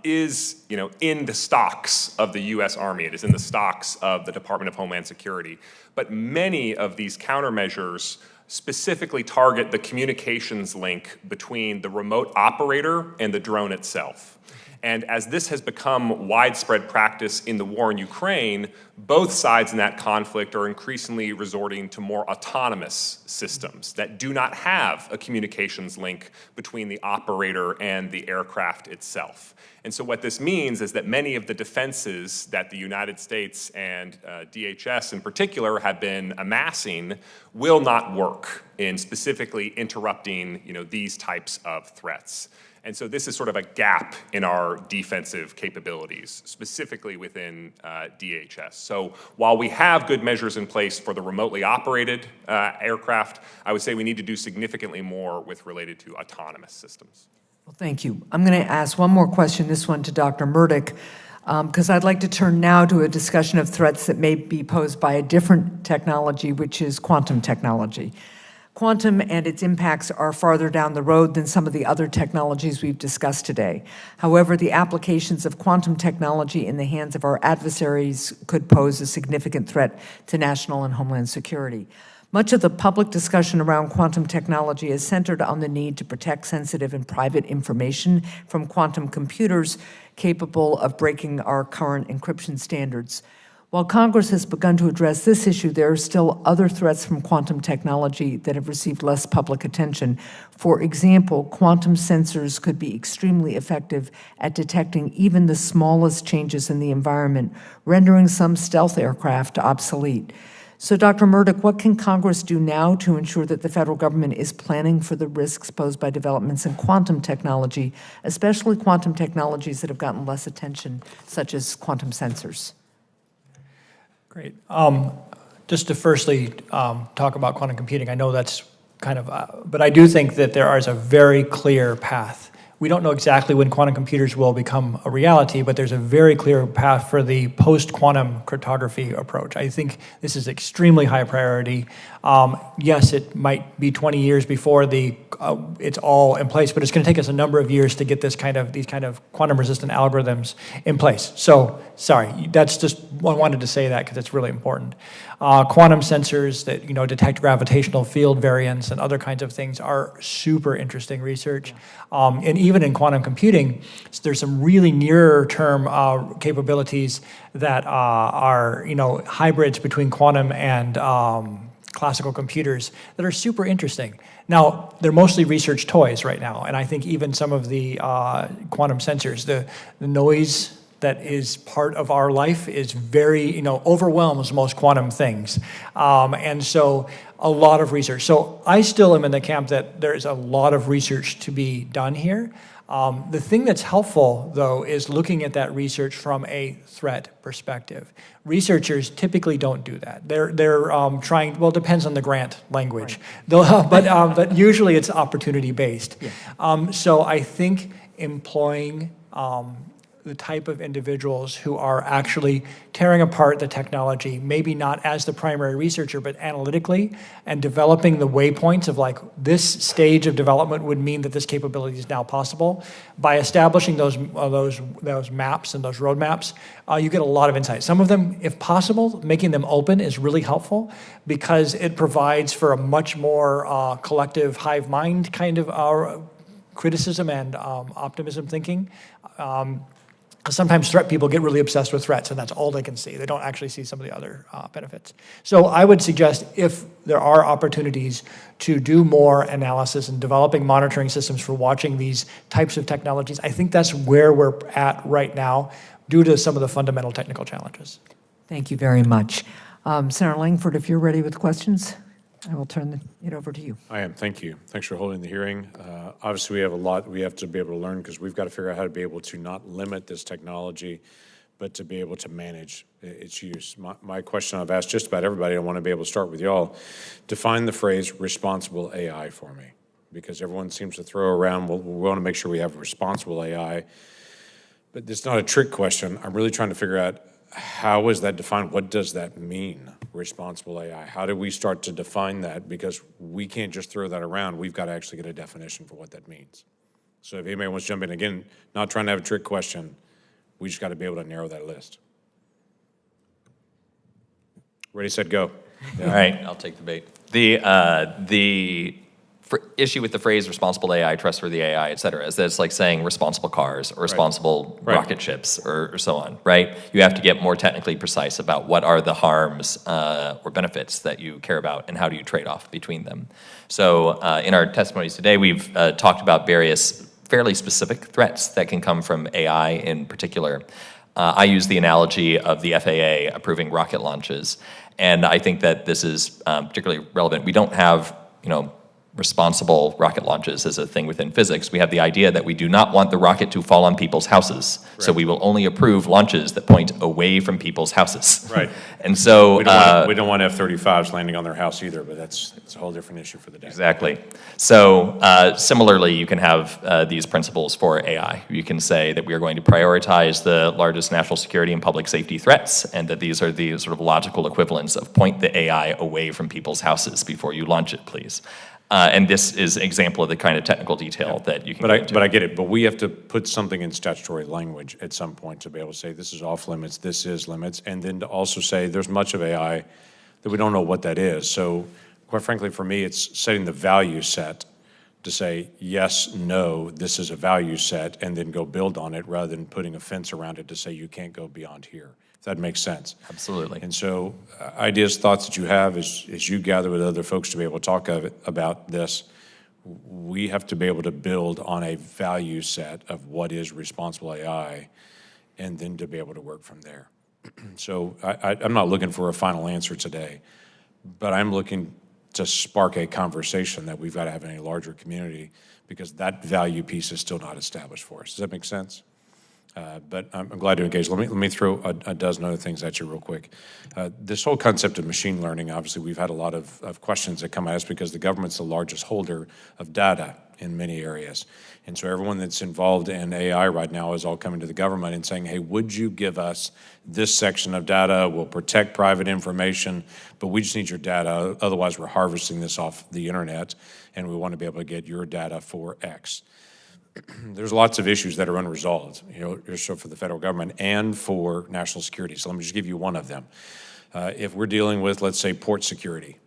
is in the stocks of the U.S. Army. It is in the stocks of the Department of Homeland Security. But many of these countermeasures specifically target the communications link between the remote operator and the drone itself. And as this has become widespread practice in the war in Ukraine, both sides in that conflict are increasingly resorting to more autonomous systems that do not have a communications link between the operator and the aircraft itself. And so what this means is that many of the defenses that the United States and DHS in particular have been amassing will not work in specifically interrupting these types of threats. And so this is sort of a gap in our defensive capabilities, specifically within DHS. So while we have good measures in place for the remotely operated aircraft, I would say we need to do significantly more related to autonomous systems. Well, thank you. I'm going to ask one more question, this one to Dr. Murdick, because I'd like to turn now to a discussion of threats that may be posed by a different technology, which is quantum technology. Quantum and its impacts are farther down the road than some of the other technologies we've discussed today. However, the applications of quantum technology in the hands of our adversaries could pose a significant threat to national and homeland security. Much of the public discussion around quantum technology is centered on the need to protect sensitive and private information from quantum computers capable of breaking our current encryption standards. While Congress has begun to address this issue, there are still other threats from quantum technology that have received less public attention. For example, quantum sensors could be extremely effective at detecting even the smallest changes in the environment, rendering some stealth aircraft obsolete. So, Dr. Murdick, what can Congress do now to ensure that the federal government is planning for the risks posed by developments in quantum technology, especially quantum technologies that have gotten less attention, such as quantum sensors? Great. Just to firstly talk about quantum computing, I know that's kind of, but I do think that there is a very clear path. We don't know exactly when quantum computers will become a reality, but there's a very clear path for the post-quantum cryptography approach. I think this is extremely high priority. Yes, it might be 20 years before it's all in place, but it's going to take us a number of years to get these kind of quantum-resistant algorithms in place. So, sorry, that's just I wanted to say that because it's really important. Quantum sensors that detect gravitational field variance and other kinds of things are super interesting research. And even in quantum computing, there's some really nearer-term capabilities that are hybrids between quantum and classical computers that are super interesting. Now, they're mostly research toys right now, and I think even some of the quantum sensors, the noise that is part of our life is very, overwhelms most quantum things. And so a lot of research. So I still am in the camp that there is a lot of research to be done here. The thing that's helpful, though, is looking at that research from a threat perspective. Researchers typically don't do that. They're trying. Well, it depends on the grant language, right. But usually it's opportunity-based. Yeah. So I think employing the type of individuals who are actually tearing apart the technology, maybe not as the primary researcher, but analytically, and developing the waypoints of this stage of development would mean that this capability is now possible. By establishing those maps and those roadmaps, you get a lot of insight. Some of them, if possible, making them open is really helpful because it provides for a much more collective hive mind kind of criticism and optimism thinking. Sometimes threat people get really obsessed with threats, and that's all they can see. They don't actually see some of the other benefits. So I would suggest if there are opportunities to do more analysis and developing monitoring systems for watching these types of technologies, I think that's where we're at right now. due to some of the fundamental technical challenges. Thank you very much. Senator Langford, if you're ready with questions, I will turn it over to you. I am. Thank you. Thanks for holding the hearing. Obviously, we have a lot we have to be able to learn because we've got to figure out how to be able to not limit this technology, but to be able to manage its use. My question I've asked just about everybody, I want to be able to start with y'all. Define the phrase responsible AI for me, because everyone seems to throw around, well, we want to make sure we have responsible AI. But it's not a trick question. I'm really trying to figure out, how is that defined? What does that mean, responsible AI? How do we start to define that? Because we can't just throw that around. We've got to actually get a definition for what that means. So if anybody wants to jump in, again, not trying to have a trick question, we just got to be able to narrow that list. Ready, set, go. Yeah. All right, I'll take the bait. The issue with the phrase responsible AI, trustworthy AI, et cetera, is that it's like saying responsible cars or responsible rocket ships or so on, right? You have to get more technically precise about what are the harms or benefits that you care about and how do you trade off between them. So in our testimonies today, we've talked about various fairly specific threats that can come from AI in particular. I use the analogy of the FAA approving rocket launches, and I think that this is particularly relevant. We don't have, responsible rocket launches as a thing within physics. We have the idea that we do not want the rocket to fall on people's houses, so we will only approve launches that point away from people's houses. Right. And so we don't want F-35s landing on their house either, but it's a whole different issue for the day. Exactly. So similarly, you can have these principles for AI. You can say that we are going to prioritize the largest national security and public safety threats, and that these are the sort of logical equivalents of point the AI away from people's houses before you launch it, please. And this is an example of the kind of technical detail that you can get into. But I get it. But we have to put something in statutory language at some point to be able to say this is off limits, this is limits, and then to also say there's much of AI that we don't know what that is. So quite frankly, for me, it's setting the value set to say yes, no, this is a value set, and then go build on it rather than putting a fence around it to say you can't go beyond here. If that makes sense. Absolutely. And so ideas, thoughts that you have as you gather with other folks to be able to talk about this, we have to be able to build on a value set of what is responsible AI and then to be able to work from there. So I'm not looking for a final answer today, but I'm looking to spark a conversation that we've got to have in a larger community because that value piece is still not established for us. Does that make sense? But I'm glad to engage. Let me throw a dozen other things at you real quick. This whole concept of machine learning, obviously we've had a lot of questions that come at us because the government's the largest holder of data in many areas. And so everyone that's involved in AI right now is all coming to the government and saying, hey, would you give us this section of data? We'll protect private information, but we just need your data. Otherwise, we're harvesting this off the internet, and we want to be able to get your data for X. There's lots of issues that are unresolved, so for the federal government and for national security. So let me just give you one of them. If we're dealing with, let's say, port security,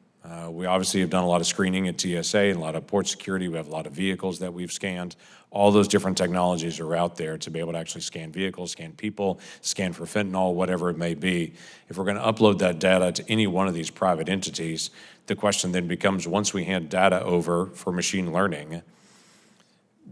we obviously have done a lot of screening at TSA and a lot of port security. We have a lot of vehicles that we've scanned. All those different technologies are out there to be able to actually scan vehicles, scan people, scan for fentanyl, whatever it may be. If we're going to upload that data to any one of these private entities, the question then becomes, once we hand data over for machine learning,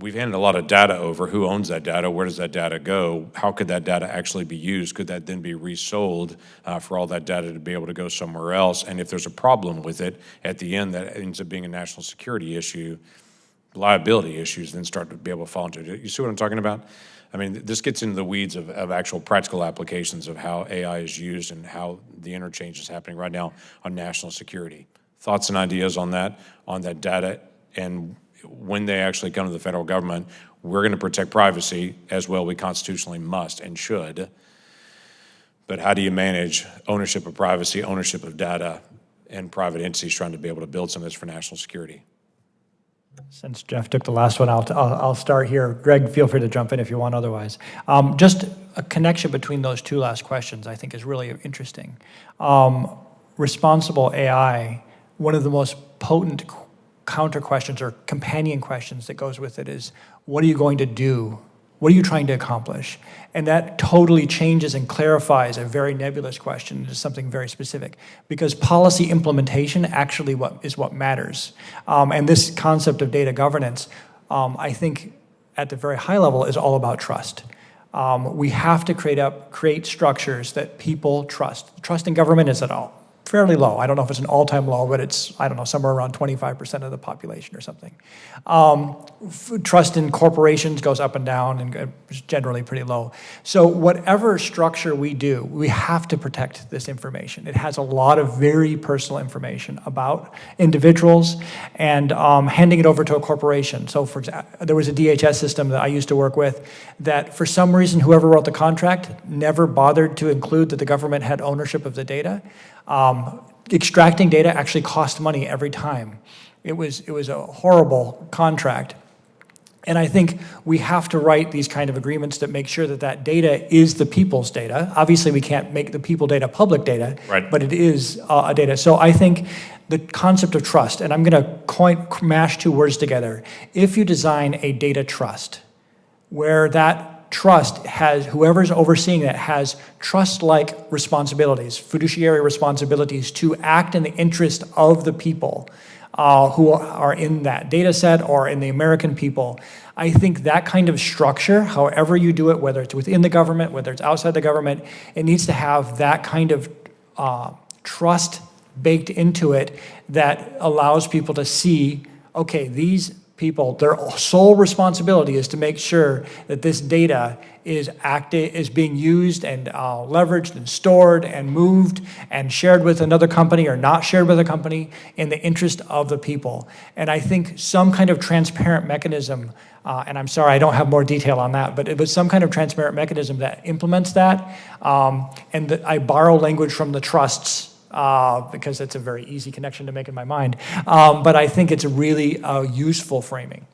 we've handed a lot of data over. Who owns that data? Where does that data go? How could that data actually be used? Could that then be resold for all that data to be able to go somewhere else? And if there's a problem with it, at the end that ends up being a national security issue, liability issues then start to be able to fall into it. You see what I'm talking about? I mean, this gets into the weeds of actual practical applications of how AI is used and how the interchange is happening right now on national security. Thoughts and ideas on that data, and when they actually come to the federal government, we're going to protect privacy as well. We constitutionally must and should. But how do you manage ownership of privacy, ownership of data, and private entities trying to be able to build some of this for national security? Since Jeff took the last one, I'll start here. Greg, feel free to jump in if you want otherwise. Just a connection between those two last questions I think is really interesting. Responsible AI, one of the most potent counter questions or companion questions that goes with it is, what are you going to do? What are you trying to accomplish? And that totally changes and clarifies a very nebulous question into something very specific, because policy implementation actually is what matters. And this concept of data governance, I think at the very high level is all about trust. We have to create structures that people trust. Trust in government is fairly low. I don't know if it's an all-time low, but it's, I don't know, somewhere around 25% of the population or something. Trust in corporations goes up and down and is generally pretty low. So whatever structure we do, we have to protect this information. It has a lot of very personal information about individuals, and handing it over to a corporation. So for example, there was a DHS system that I used to work with that for some reason whoever wrote the contract never bothered to include that the government had ownership of the data. Extracting data actually cost money every time. It was a horrible contract. And I think we have to write these kind of agreements that make sure that that data is the people's data. Obviously, we can't make the people data public data, right, but it is a data. So I think the concept of trust, and I'm going to mash two words together. If you design a data trust, where that trust has, whoever's overseeing it has trust-like responsibilities, fiduciary responsibilities to act in the interest of the people who are in that data set or in the American people. I think that kind of structure, however you do it, whether it's within the government, whether it's outside the government, it needs to have that kind of trust baked into it that allows people to see, okay, these people, their sole responsibility is to make sure that this data is being used and leveraged and stored and moved and shared with another company or not shared with a company in the interest of the people. And I think some kind of transparent mechanism, and I'm sorry I don't have more detail on that, but it was some kind of transparent mechanism that implements that. And that I borrow language from the trusts because it's a very easy connection to make in my mind. But I think it's a really useful framing.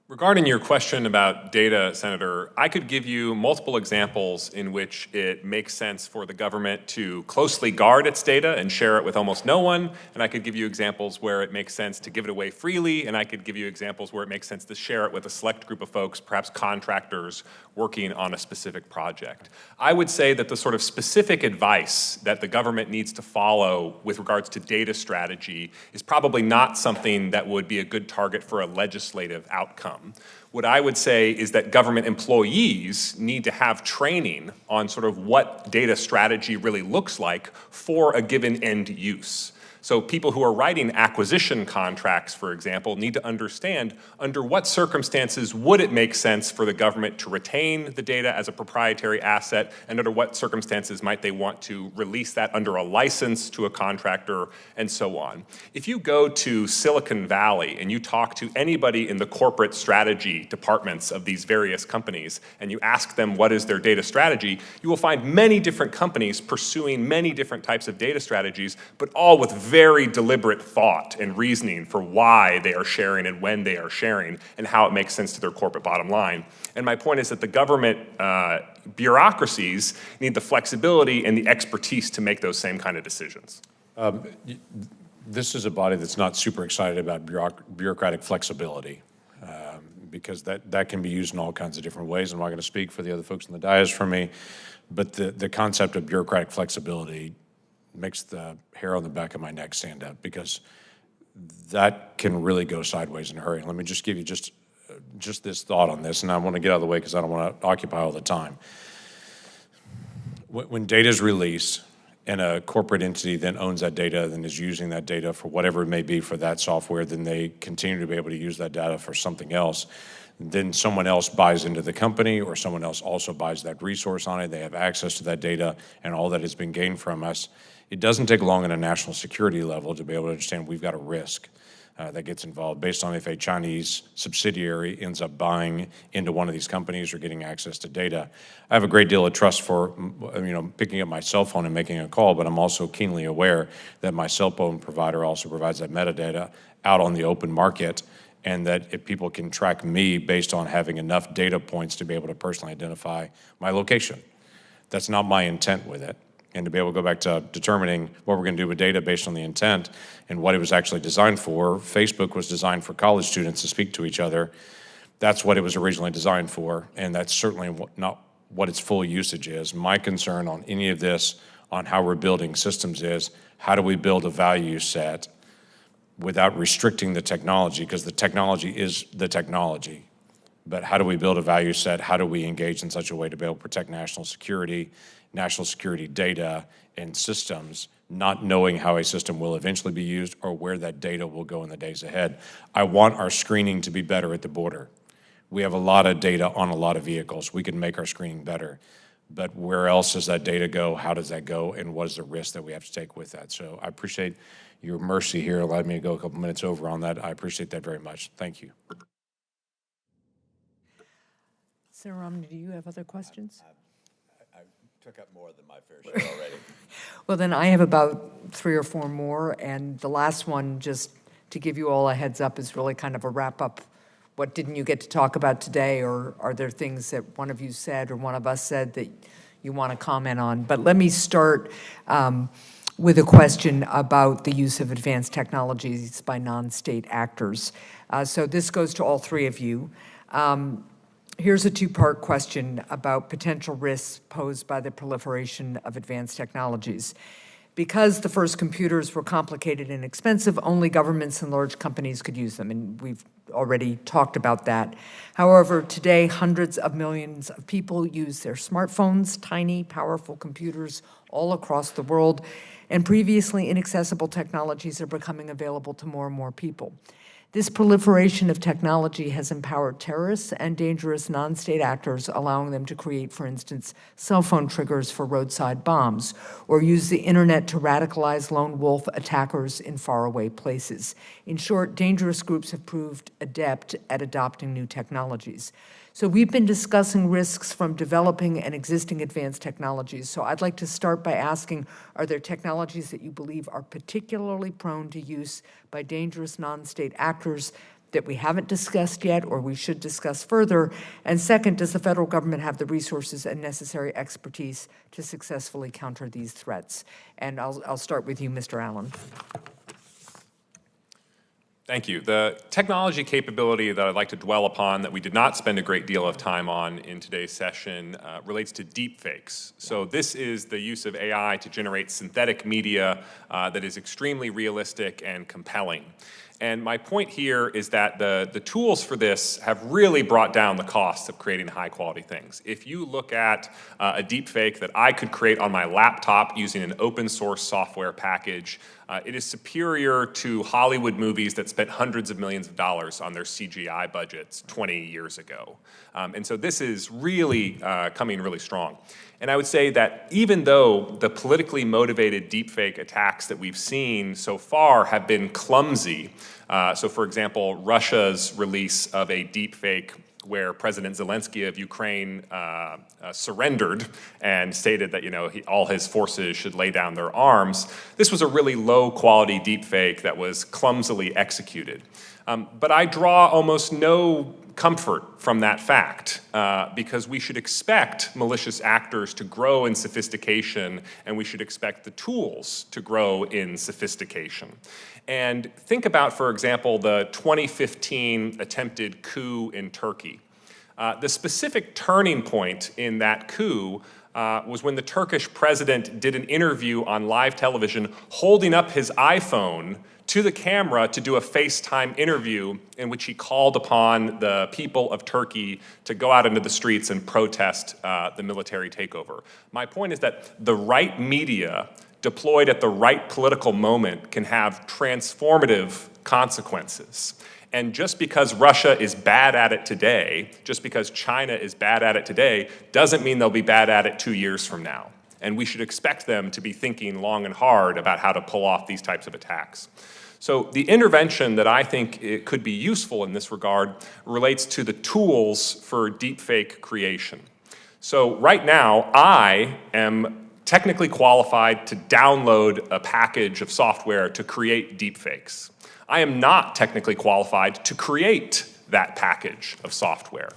Regarding your question about data, Senator, I could give you multiple examples in which it makes sense for the government to closely guard its data and share it with almost no one, and I could give you examples where it makes sense to give it away freely, and I could give you examples where it makes sense to share it with a select group of folks, perhaps contractors working on a specific project. I would say that the sort of specific advice that the government needs to follow with regards to data strategy is probably not something that would be a good target for a legislative outcome. What I would say is that government employees need to have training on sort of what data strategy really looks like for a given end use. So people who are writing acquisition contracts, for example, need to understand under what circumstances would it make sense for the government to retain the data as a proprietary asset, and under what circumstances might they want to release that under a license to a contractor, and so on. If you go to Silicon Valley and you talk to anybody in the corporate strategy departments of these various companies, and you ask them what is their data strategy, you will find many different companies pursuing many different types of data strategies, but all with very deliberate thought and reasoning for why they are sharing and when they are sharing and how it makes sense to their corporate bottom line. And my point is that the government bureaucracies need the flexibility and the expertise to make those same kind of decisions. This is a body that's not super excited about bureaucratic flexibility because that can be used in all kinds of different ways. I'm not going to speak for the other folks in the dais for me, but the concept of bureaucratic flexibility makes the hair on the back of my neck stand up because that can really go sideways in a hurry. Let me just give you just this thought on this, and I want to get out of the way because I don't want to occupy all the time. When data is released and a corporate entity then owns that data and is using that data for whatever it may be for that software, then they continue to be able to use that data for something else. Then someone else buys into the company or someone else also buys that resource on it. They have access to that data and all that has been gained from us. It doesn't take long at a national security level to be able to understand we've got a risk that gets involved based on if a Chinese subsidiary ends up buying into one of these companies or getting access to data. I have a great deal of trust for, picking up my cell phone and making a call, but I'm also keenly aware that my cell phone provider also provides that metadata out on the open market, and that if people can track me based on having enough data points to be able to personally identify my location. That's not my intent with it. And to be able to go back to determining what we're going to do with data based on the intent and what it was actually designed for. Facebook was designed for college students to speak to each other. That's what it was originally designed for, and that's certainly not what its full usage is. My concern on any of this, on how we're building systems is, how do we build a value set without restricting the technology, because the technology is the technology. but how do we build a value set? How do we engage in such a way to be able to protect national security data and systems, not knowing how a system will eventually be used or where that data will go in the days ahead? I want our screening to be better at the border. We have a lot of data on a lot of vehicles. We can make our screening better. But where else does that data go? How does that go? And what is the risk that we have to take with that? So I appreciate your mercy here, allowed me to go a couple minutes over on that. I appreciate that very much. Thank you. Senator Romney, do you have other questions? I took up more than my fair share already. Well, then I have about 3 or 4 more, and the last one, just to give you all a heads up, is really kind of a wrap-up. What didn't you get to talk about today, or are there things that one of you said or one of us said that you want to comment on? But let me start with a question about the use of advanced technologies by non-state actors. So this goes to all 3 of you. Here's a 2-part question about potential risks posed by the proliferation of advanced technologies. Because the first computers were complicated and expensive, only governments and large companies could use them, and we've already talked about that. However, today, hundreds of millions of people use their smartphones, tiny, powerful computers all across the world, and previously inaccessible technologies are becoming available to more and more people. This proliferation of technology has empowered terrorists and dangerous non-state actors, allowing them to create, for instance, cell phone triggers for roadside bombs, or use the internet to radicalize lone wolf attackers in faraway places. In short, dangerous groups have proved adept at adopting new technologies. So we've been discussing risks from developing and existing advanced technologies. So I'd like to start by asking, are there technologies that you believe are particularly prone to use by dangerous non-state actors that we haven't discussed yet or we should discuss further? And second, does the federal government have the resources and necessary expertise to successfully counter these threats? And I'll start with you, Mr. Allen. Thank you. The technology capability that I'd like to dwell upon that we did not spend a great deal of time on in today's session relates to deepfakes. So this is the use of AI to generate synthetic media that is extremely realistic and compelling. And my point here is that the tools for this have really brought down the cost of creating high-quality things. If you look at a deepfake that I could create on my laptop using an open-source software package, it is superior to Hollywood movies that spent hundreds of millions of dollars on their CGI budgets 20 years ago. And so this is really coming really strong. And I would say that even though the politically motivated deepfake attacks that we've seen so far have been clumsy, so for example, Russia's release of a deepfake where President Zelensky of Ukraine surrendered and stated that all his forces should lay down their arms. This was a really low-quality deepfake that was clumsily executed. But I draw almost no comfort from that fact because we should expect malicious actors to grow in sophistication and we should expect the tools to grow in sophistication. And think about, for example, the 2015 attempted coup in Turkey. The specific turning point in that coup was when the Turkish president did an interview on live television holding up his iPhone to the camera to do a FaceTime interview in which he called upon the people of Turkey to go out into the streets and protest the military takeover. My point is that the right media deployed at the right political moment can have transformative consequences. And just because Russia is bad at it today, just because China is bad at it today, doesn't mean they'll be bad at it 2 years from now. And we should expect them to be thinking long and hard about how to pull off these types of attacks. So the intervention that I think it could be useful in this regard relates to the tools for deepfake creation. So right now, I am technically qualified to download a package of software to create deepfakes. I am not technically qualified to create that package of software.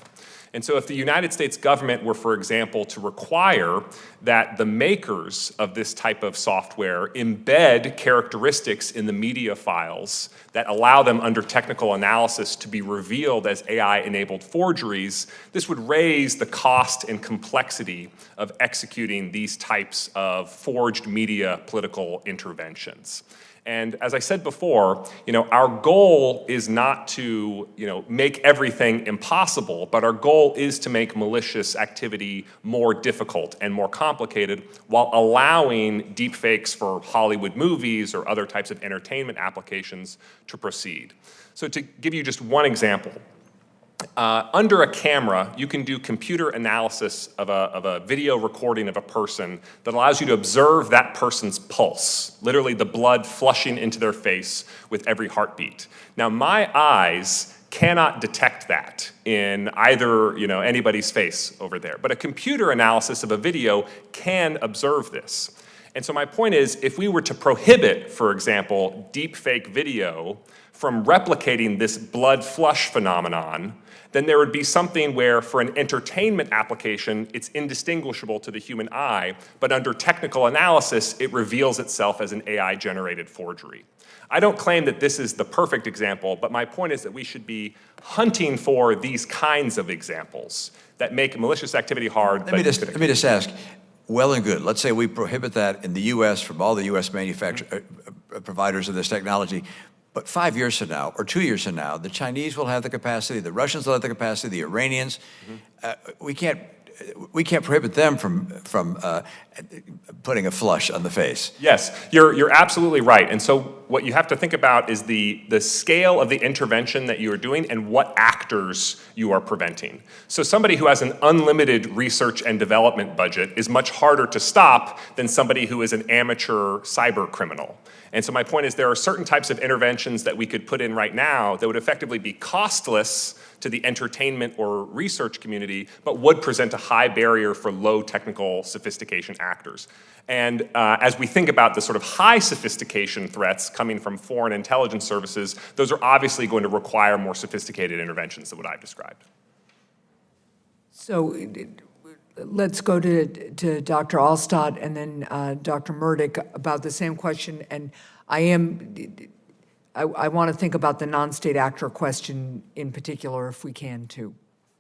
And so if the United States government were, for example, to require that the makers of this type of software embed characteristics in the media files that allow them under technical analysis to be revealed as AI-enabled forgeries, this would raise the cost and complexity of executing these types of forged media political interventions. And as I said before, our goal is not to, make everything impossible, but our goal is to make malicious activity more difficult and more complicated while allowing deepfakes for Hollywood movies or other types of entertainment applications to proceed. So to give you just one example, under a camera, you can do computer analysis of a video recording of a person that allows you to observe that person's pulse, literally the blood flushing into their face with every heartbeat. Now, my eyes cannot detect that in either anybody's face over there, but a computer analysis of a video can observe this. And so my point is, if we were to prohibit, for example, deepfake video from replicating this blood flush phenomenon, then there would be something where, for an entertainment application, it's indistinguishable to the human eye, but under technical analysis, it reveals itself as an AI-generated forgery. I don't claim that this is the perfect example, but my point is that we should be hunting for these kinds of examples that make malicious activity hard. Let me just ask, well and good, let's say we prohibit that in the US from all the US providers of this technology. But 5 years from now, or 2 years from now, the Chinese will have the capacity, the Russians will have the capacity, the Iranians. We can't prohibit them from putting a flush on the face. Yes, you're absolutely right. And so what you have to think about is the scale of the intervention that you are doing and what actors you are preventing. So somebody who has an unlimited research and development budget is much harder to stop than somebody who is an amateur cyber criminal. And so my point is there are certain types of interventions that we could put in right now that would effectively be costless to the entertainment or research community, but would present a high barrier for low technical sophistication actors. And as we think about the sort of high sophistication threats coming from foreign intelligence services, those are obviously going to require more sophisticated interventions than what I've described. So let's go to Dr. Alstott and then Dr. Murdick about the same question. And I want to think about the non-state actor question in particular, if we can, too.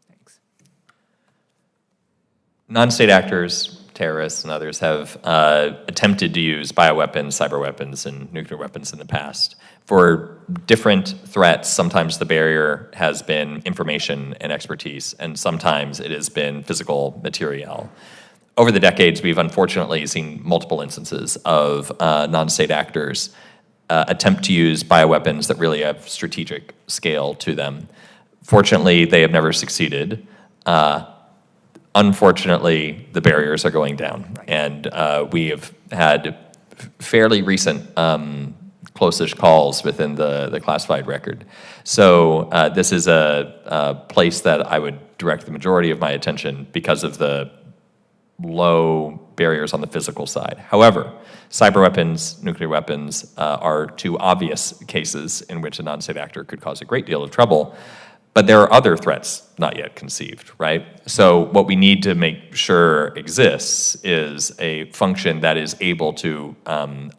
Thanks. Non-state actors, terrorists, and others have attempted to use bioweapons, cyber weapons, and nuclear weapons in the past. For different threats, sometimes the barrier has been information and expertise, and sometimes it has been physical material. Over the decades, we've unfortunately seen multiple instances of non-state actors attempt to use bioweapons that really have strategic scale to them. Fortunately, they have never succeeded. Unfortunately, the barriers are going down, and we have had fairly recent close-ish calls within the classified record. So this is a place that I would direct the majority of my attention because of the low barriers on the physical side. However, cyber weapons, nuclear weapons are two obvious cases in which a non-state actor could cause a great deal of trouble, but there are other threats not yet conceived, right? So what we need to make sure exists is a function that is able to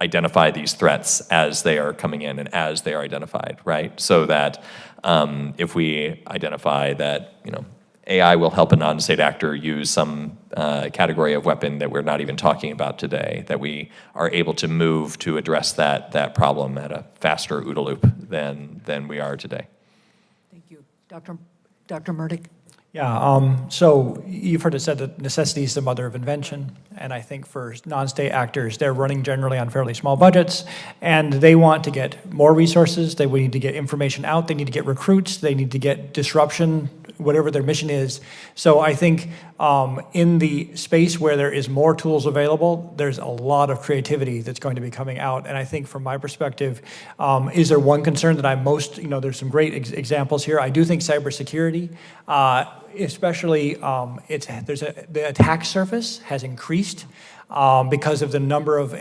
identify these threats as they are coming in and as they are identified, right? So that if we identify that, AI will help a non-state actor use some category of weapon that we're not even talking about today, that we are able to move to address that problem at a faster OODA loop than we are today. Thank you. Dr. Murdick? Yeah, so you've heard it said that necessity is the mother of invention, and I think for non-state actors, they're running generally on fairly small budgets, and they want to get more resources, they need to get information out, they need to get recruits, they need to get disruption, whatever their mission is. So I think in the space where there is more tools available, there's a lot of creativity that's going to be coming out. And I think from my perspective, is there one concern that I'm most, there's some great examples here. I do think cybersecurity, especially the attack surface has increased. Because of the number of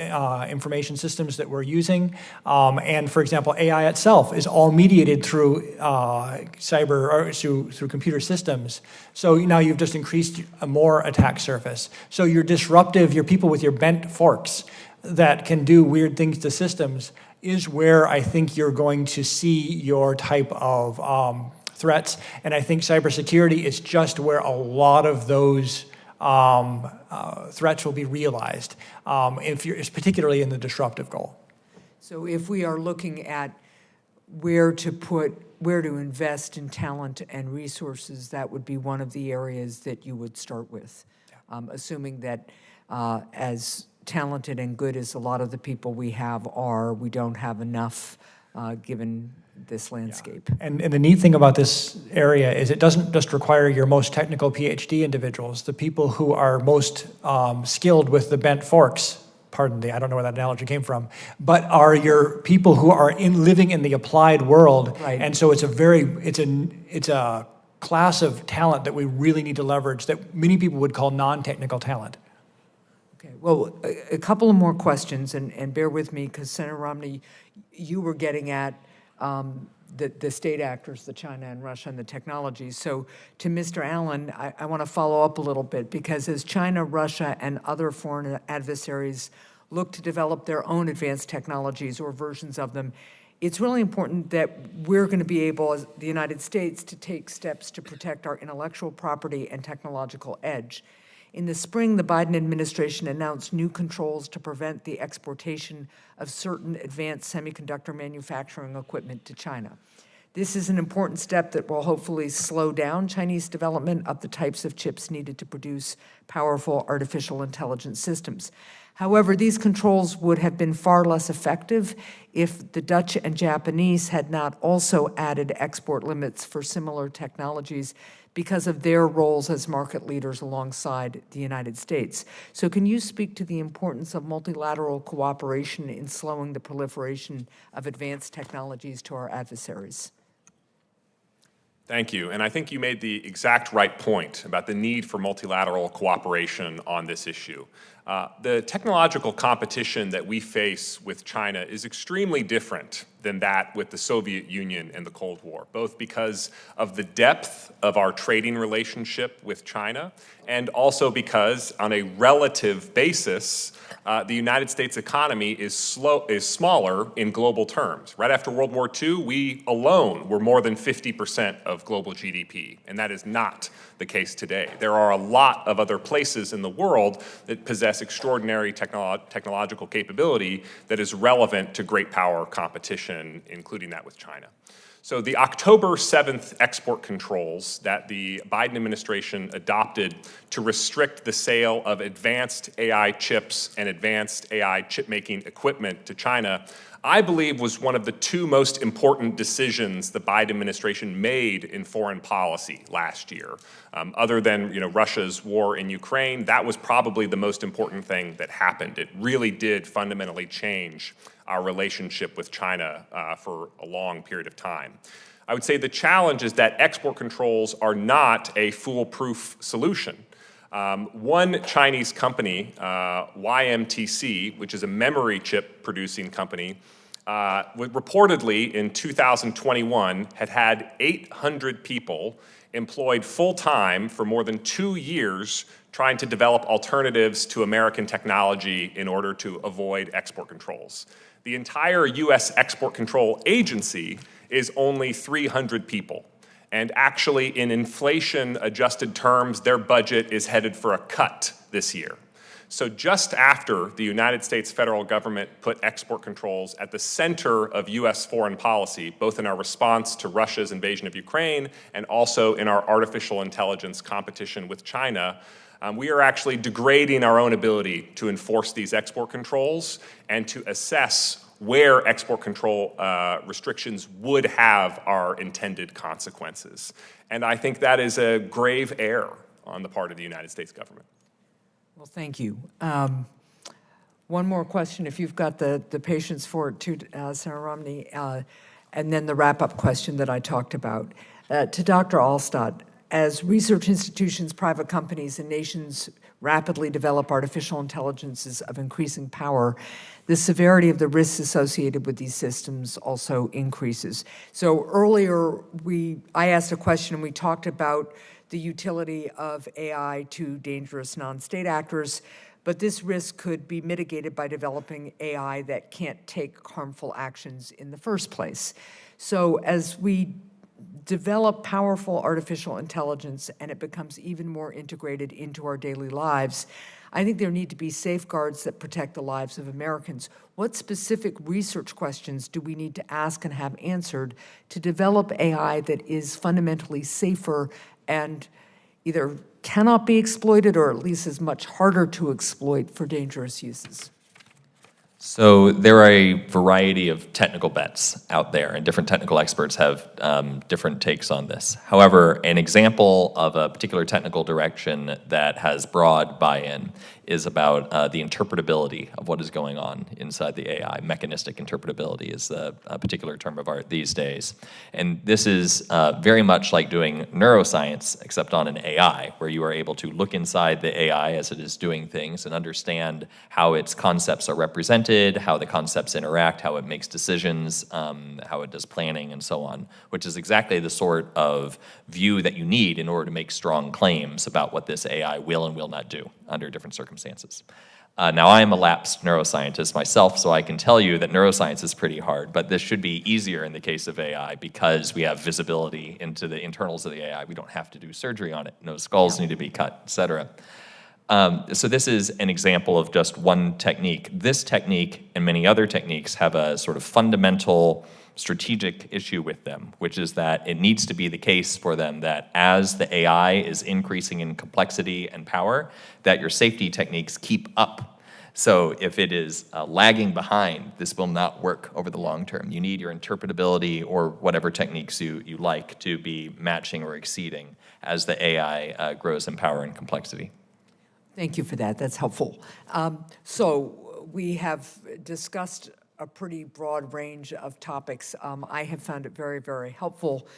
information systems that we're using. And for example, AI itself is all mediated through through computer systems. So now you've just increased a more attack surface. So you're disruptive, you're people with your bent forks that can do weird things to systems is where I think you're going to see your type of threats. And I think cybersecurity is just where a lot of those threats will be realized, particularly in the disruptive goal. So if we are looking at where to invest in talent and resources, that would be one of the areas that you would start with, assuming that as talented and good as a lot of the people we have are, we don't have enough given this landscape. And the neat thing about this area is it doesn't just require your most technical PhD individuals, the people who are most skilled with the bent forks, pardon me, I don't know where that analogy came from, but are your people who are living in the applied world. Right. And so it's a class of talent that we really need to leverage that many people would call non-technical talent. Okay, well, a couple of more questions, and bear with me, because Senator Romney, you were getting at the state actors, the China and Russia and the technologies. So to Mr. Allen, I want to follow up a little bit, because as China, Russia, and other foreign adversaries look to develop their own advanced technologies or versions of them, it's really important that we're going to be able, as the United States, to take steps to protect our intellectual property and technological edge. In the spring, the Biden administration announced new controls to prevent the exportation of certain advanced semiconductor manufacturing equipment to China. This is an important step that will hopefully slow down Chinese development of the types of chips needed to produce powerful artificial intelligence systems. However, these controls would have been far less effective if the Dutch and Japanese had not also added export limits for similar technologies because of their roles as market leaders alongside the United States. So can you speak to the importance of multilateral cooperation in slowing the proliferation of advanced technologies to our adversaries? Thank you. And I think you made the exact right point about the need for multilateral cooperation on this issue. The technological competition that we face with China is extremely different than that with the Soviet Union and the Cold War, both because of the depth of our trading relationship with China and also because, on a relative basis, the United States economy is smaller in global terms. Right after World War II, we alone were more than 50% of global GDP, and that is not the case today. There are a lot of other places in the world that possess extraordinary technological capability that is relevant to great power competition, including that with China. So the October 7th export controls that the Biden administration adopted to restrict the sale of advanced AI chips and advanced AI chip-making equipment to China, I believe was one of the two most important decisions the Biden administration made in foreign policy last year. Other than Russia's war in Ukraine, that was probably the most important thing that happened. It really did fundamentally change our relationship with China for a long period of time. I would say the challenge is that export controls are not a foolproof solution. One Chinese company, YMTC, which is a memory chip producing company, reportedly in 2021 had 800 people employed full-time for more than 2 years trying to develop alternatives to American technology in order to avoid export controls. The entire U.S. Export Control Agency is only 300 people. And actually, in inflation-adjusted terms, their budget is headed for a cut this year. So just after the United States federal government put export controls at the center of U.S. foreign policy, both in our response to Russia's invasion of Ukraine and also in our artificial intelligence competition with China, we are actually degrading our own ability to enforce these export controls and to assess where export control restrictions would have our intended consequences. And I think that is a grave error on the part of the United States government. Well, thank you. One more question, if you've got the patience for it, to Senator Romney, and then the wrap-up question that I talked about. To Dr. Alstott, as research institutions, private companies, and nations rapidly develop artificial intelligences of increasing power, the severity of the risks associated with these systems also increases. So earlier, I asked a question and we talked about the utility of AI to dangerous non-state actors, but this risk could be mitigated by developing AI that can't take harmful actions in the first place. So as we develop powerful artificial intelligence and it becomes even more integrated into our daily lives, I think there need to be safeguards that protect the lives of Americans. What specific research questions do we need to ask and have answered to develop AI that is fundamentally safer and either cannot be exploited or at least is much harder to exploit for dangerous uses? So there are a variety of technical bets out there, and different technical experts have different takes on this. However, an example of a particular technical direction that has broad buy-in is about the interpretability of what is going on inside the AI. Mechanistic interpretability is a particular term of art these days. And this is very much like doing neuroscience, except on an AI, where you are able to look inside the AI as it is doing things and understand how its concepts are represented, how the concepts interact, how it makes decisions, how it does planning, and so on, which is exactly the sort of view that you need in order to make strong claims about what this AI will and will not do under different circumstances. Now, I am a lapsed neuroscientist myself, so I can tell you that neuroscience is pretty hard, but this should be easier in the case of AI because we have visibility into the internals of the AI. We don't have to do surgery on it. No skulls need to be cut, et cetera. So this is an example of just one technique. This technique and many other techniques have a sort of fundamental strategic issue with them, which is that it needs to be the case for them that as the AI is increasing in complexity and power, that your safety techniques keep up. So if it is lagging behind, this will not work over the long term. You need your interpretability or whatever techniques you like to be matching or exceeding as the AI grows in power and complexity. Thank you for that. That's helpful. So we have discussed a pretty broad range of topics. I have found it very, very helpful.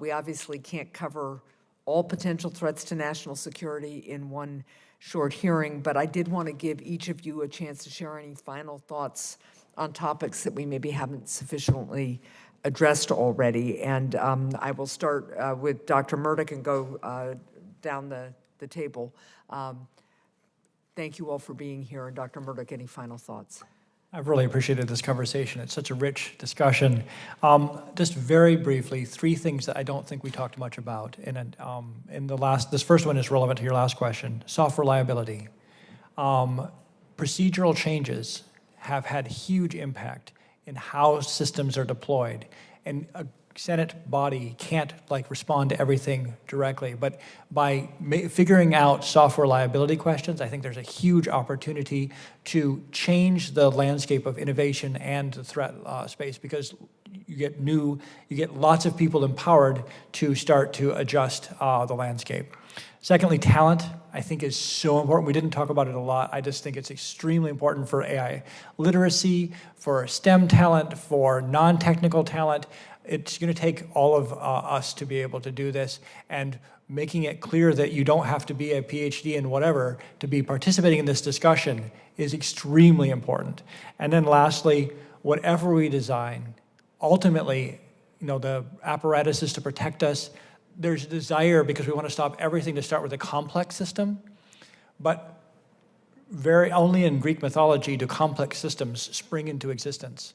We obviously can't cover all potential threats to national security in one short hearing, but I did want to give each of you a chance to share any final thoughts on topics that we maybe haven't sufficiently addressed already. And I will start with Dr. Murdick and go down the table. Thank you all for being here. And Dr. Murdick, any final thoughts? I've really appreciated this conversation. It's such a rich discussion. Just very briefly, three things that I don't think we talked much about. This first one is relevant to your last question, soft reliability. Procedural changes have had huge impact in how systems are deployed. And a Senate body can't respond to everything directly, but by figuring out soft reliability questions, I think there's a huge opportunity to change the landscape of innovation and the threat space, because you get lots of people empowered to start to adjust the landscape. Secondly, talent, I think, is so important. We didn't talk about it a lot. I just think it's extremely important for AI literacy, for STEM talent, for non-technical talent. It's going to take all of us to be able to do this, and making it clear that you don't have to be a PhD in whatever to be participating in this discussion is extremely important. And then lastly, whatever we design, ultimately, the apparatus is to protect us. There's a desire, because we want to stop everything, to start with a complex system, but only in Greek mythology do complex systems spring into existence.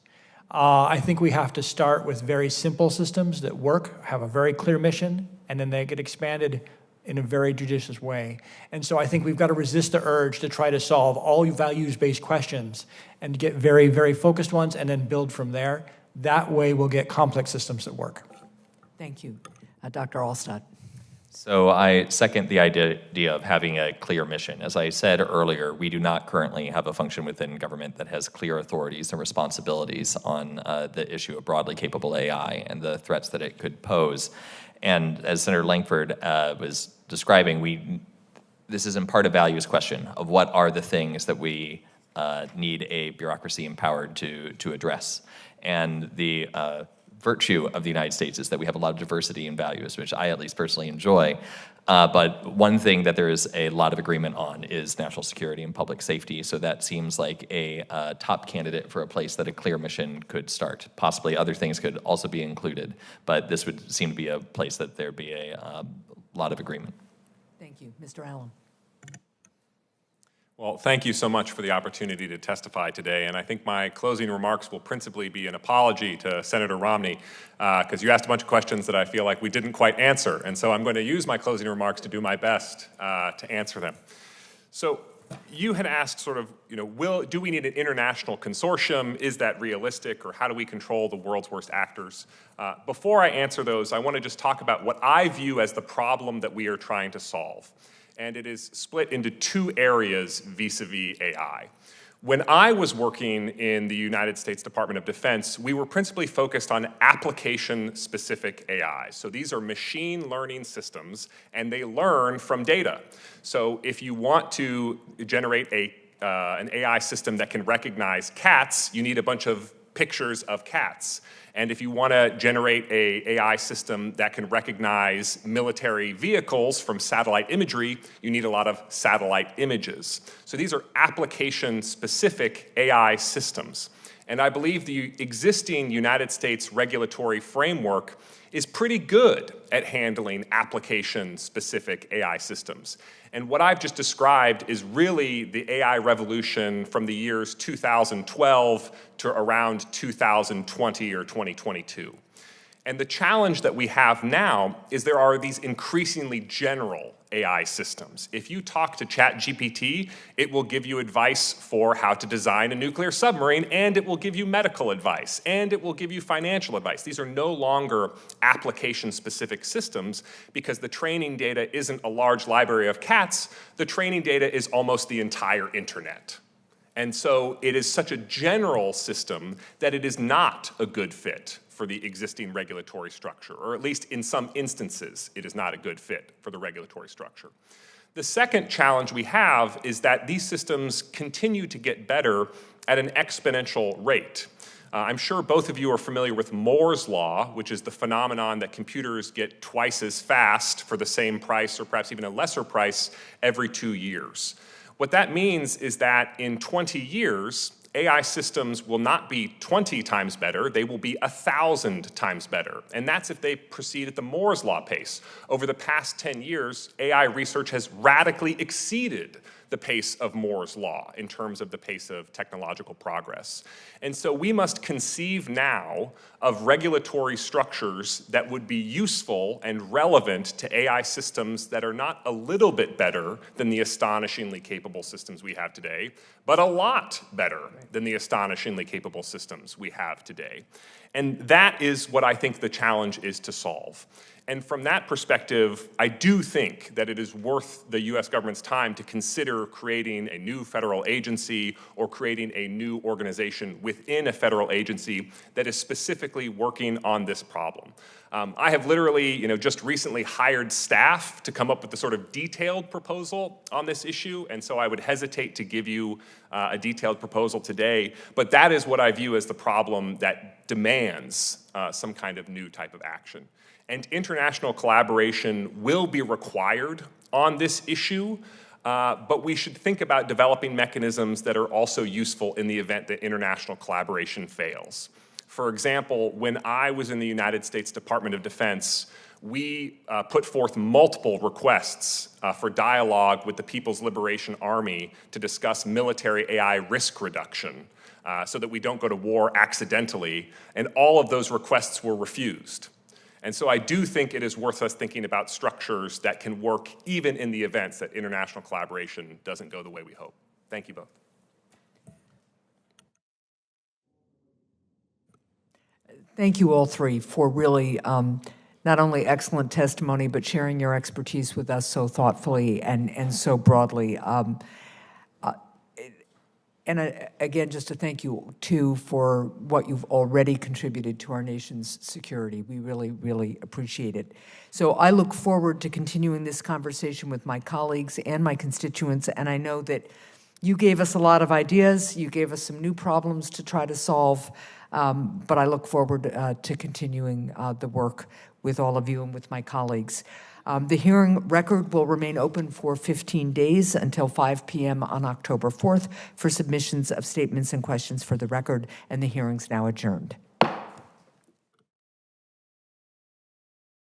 I think we have to start with very simple systems that work, have a very clear mission, and then they get expanded in a very judicious way. And so I think we've got to resist the urge to try to solve all values-based questions and get very, very focused ones and then build from there. That way we'll get complex systems that work. Thank you. Dr. Alstott. So I second the idea of having a clear mission. As I said earlier, we do not currently have a function within government that has clear authorities and responsibilities on the issue of broadly capable AI and the threats that it could pose. And as Senator Langford was describing, this is in part a values question of what are the things that we need a bureaucracy empowered to address. And the virtue of the United States is that we have a lot of diversity in values, which I at least personally enjoy. But one thing that there is a lot of agreement on is national security and public safety. So that seems like a top candidate for a place that a clear mission could start. Possibly other things could also be included, but this would seem to be a place that there'd be a lot of agreement. Thank you. Mr. Allen. Well, thank you so much for the opportunity to testify today, and I think my closing remarks will principally be an apology to Senator Romney, because you asked a bunch of questions that I feel like we didn't quite answer, and so I'm going to use my closing remarks to do my best to answer them. So you had asked sort of, do we need an international consortium? Is that realistic, or how do we control the world's worst actors? Before I answer those, I want to just talk about what I view as the problem that we are trying to solve. And it is split into two areas vis-a-vis AI. When I was working in the United States Department of Defense, we were principally focused on application-specific AI. So these are machine learning systems, and they learn from data. So if you want to generate an AI system that can recognize cats, you need a bunch of pictures of cats. And if you want to generate an AI system that can recognize military vehicles from satellite imagery, you need a lot of satellite images. So these are application-specific AI systems. And I believe the existing United States regulatory framework is pretty good at handling application-specific AI systems. And what I've just described is really the AI revolution from the years 2012 to around 2020 or 2022. And the challenge that we have now is there are these increasingly general AI systems. If you talk to ChatGPT, it will give you advice for how to design a nuclear submarine, and it will give you medical advice, and it will give you financial advice. These are no longer application-specific systems because the training data isn't a large library of cats. The training data is almost the entire internet. And so it is such a general system that it is not a good fit for the existing regulatory structure, or at least in some instances, it is not a good fit for the regulatory structure. The second challenge we have is that these systems continue to get better at an exponential rate. I'm sure both of you are familiar with Moore's Law, which is the phenomenon that computers get twice as fast for the same price, or perhaps even a lesser price, every 2 years. What that means is that in 20 years, AI systems will not be 20 times better, they will be 1,000 times better. And that's if they proceed at the Moore's Law pace. Over the past 10 years, AI research has radically exceeded the pace of Moore's Law in terms of the pace of technological progress. And so we must conceive now of regulatory structures that would be useful and relevant to AI systems that are not a little bit better than the astonishingly capable systems we have today, but a lot better than the astonishingly capable systems we have today. And that is what I think the challenge is to solve. And from that perspective, I do think that it is worth the US government's time to consider creating a new federal agency or creating a new organization within a federal agency that is specifically working on this problem. I have literally, just recently hired staff to come up with the sort of detailed proposal on this issue, and so I would hesitate to give you a detailed proposal today, but that is what I view as the problem that demands some kind of new type of action. And international collaboration will be required on this issue, but we should think about developing mechanisms that are also useful in the event that international collaboration fails. For example, when I was in the United States Department of Defense, we put forth multiple requests for dialogue with the People's Liberation Army to discuss military AI risk reduction so that we don't go to war accidentally, and all of those requests were refused. And so I do think it is worth us thinking about structures that can work even in the events that international collaboration doesn't go the way we hope. Thank you both. Thank you all three for really not only excellent testimony, but sharing your expertise with us so thoughtfully and so broadly. Again, just to thank you, too, for what you've already contributed to our nation's security. We really, really appreciate it. So I look forward to continuing this conversation with my colleagues and my constituents, and I know that you gave us a lot of ideas. You gave us some new problems to try to solve, but I look forward to continuing the work with all of you and with my colleagues. The hearing record will remain open for 15 days until 5 p.m. on October 4th for submissions of statements and questions for the record, and the hearing's now adjourned.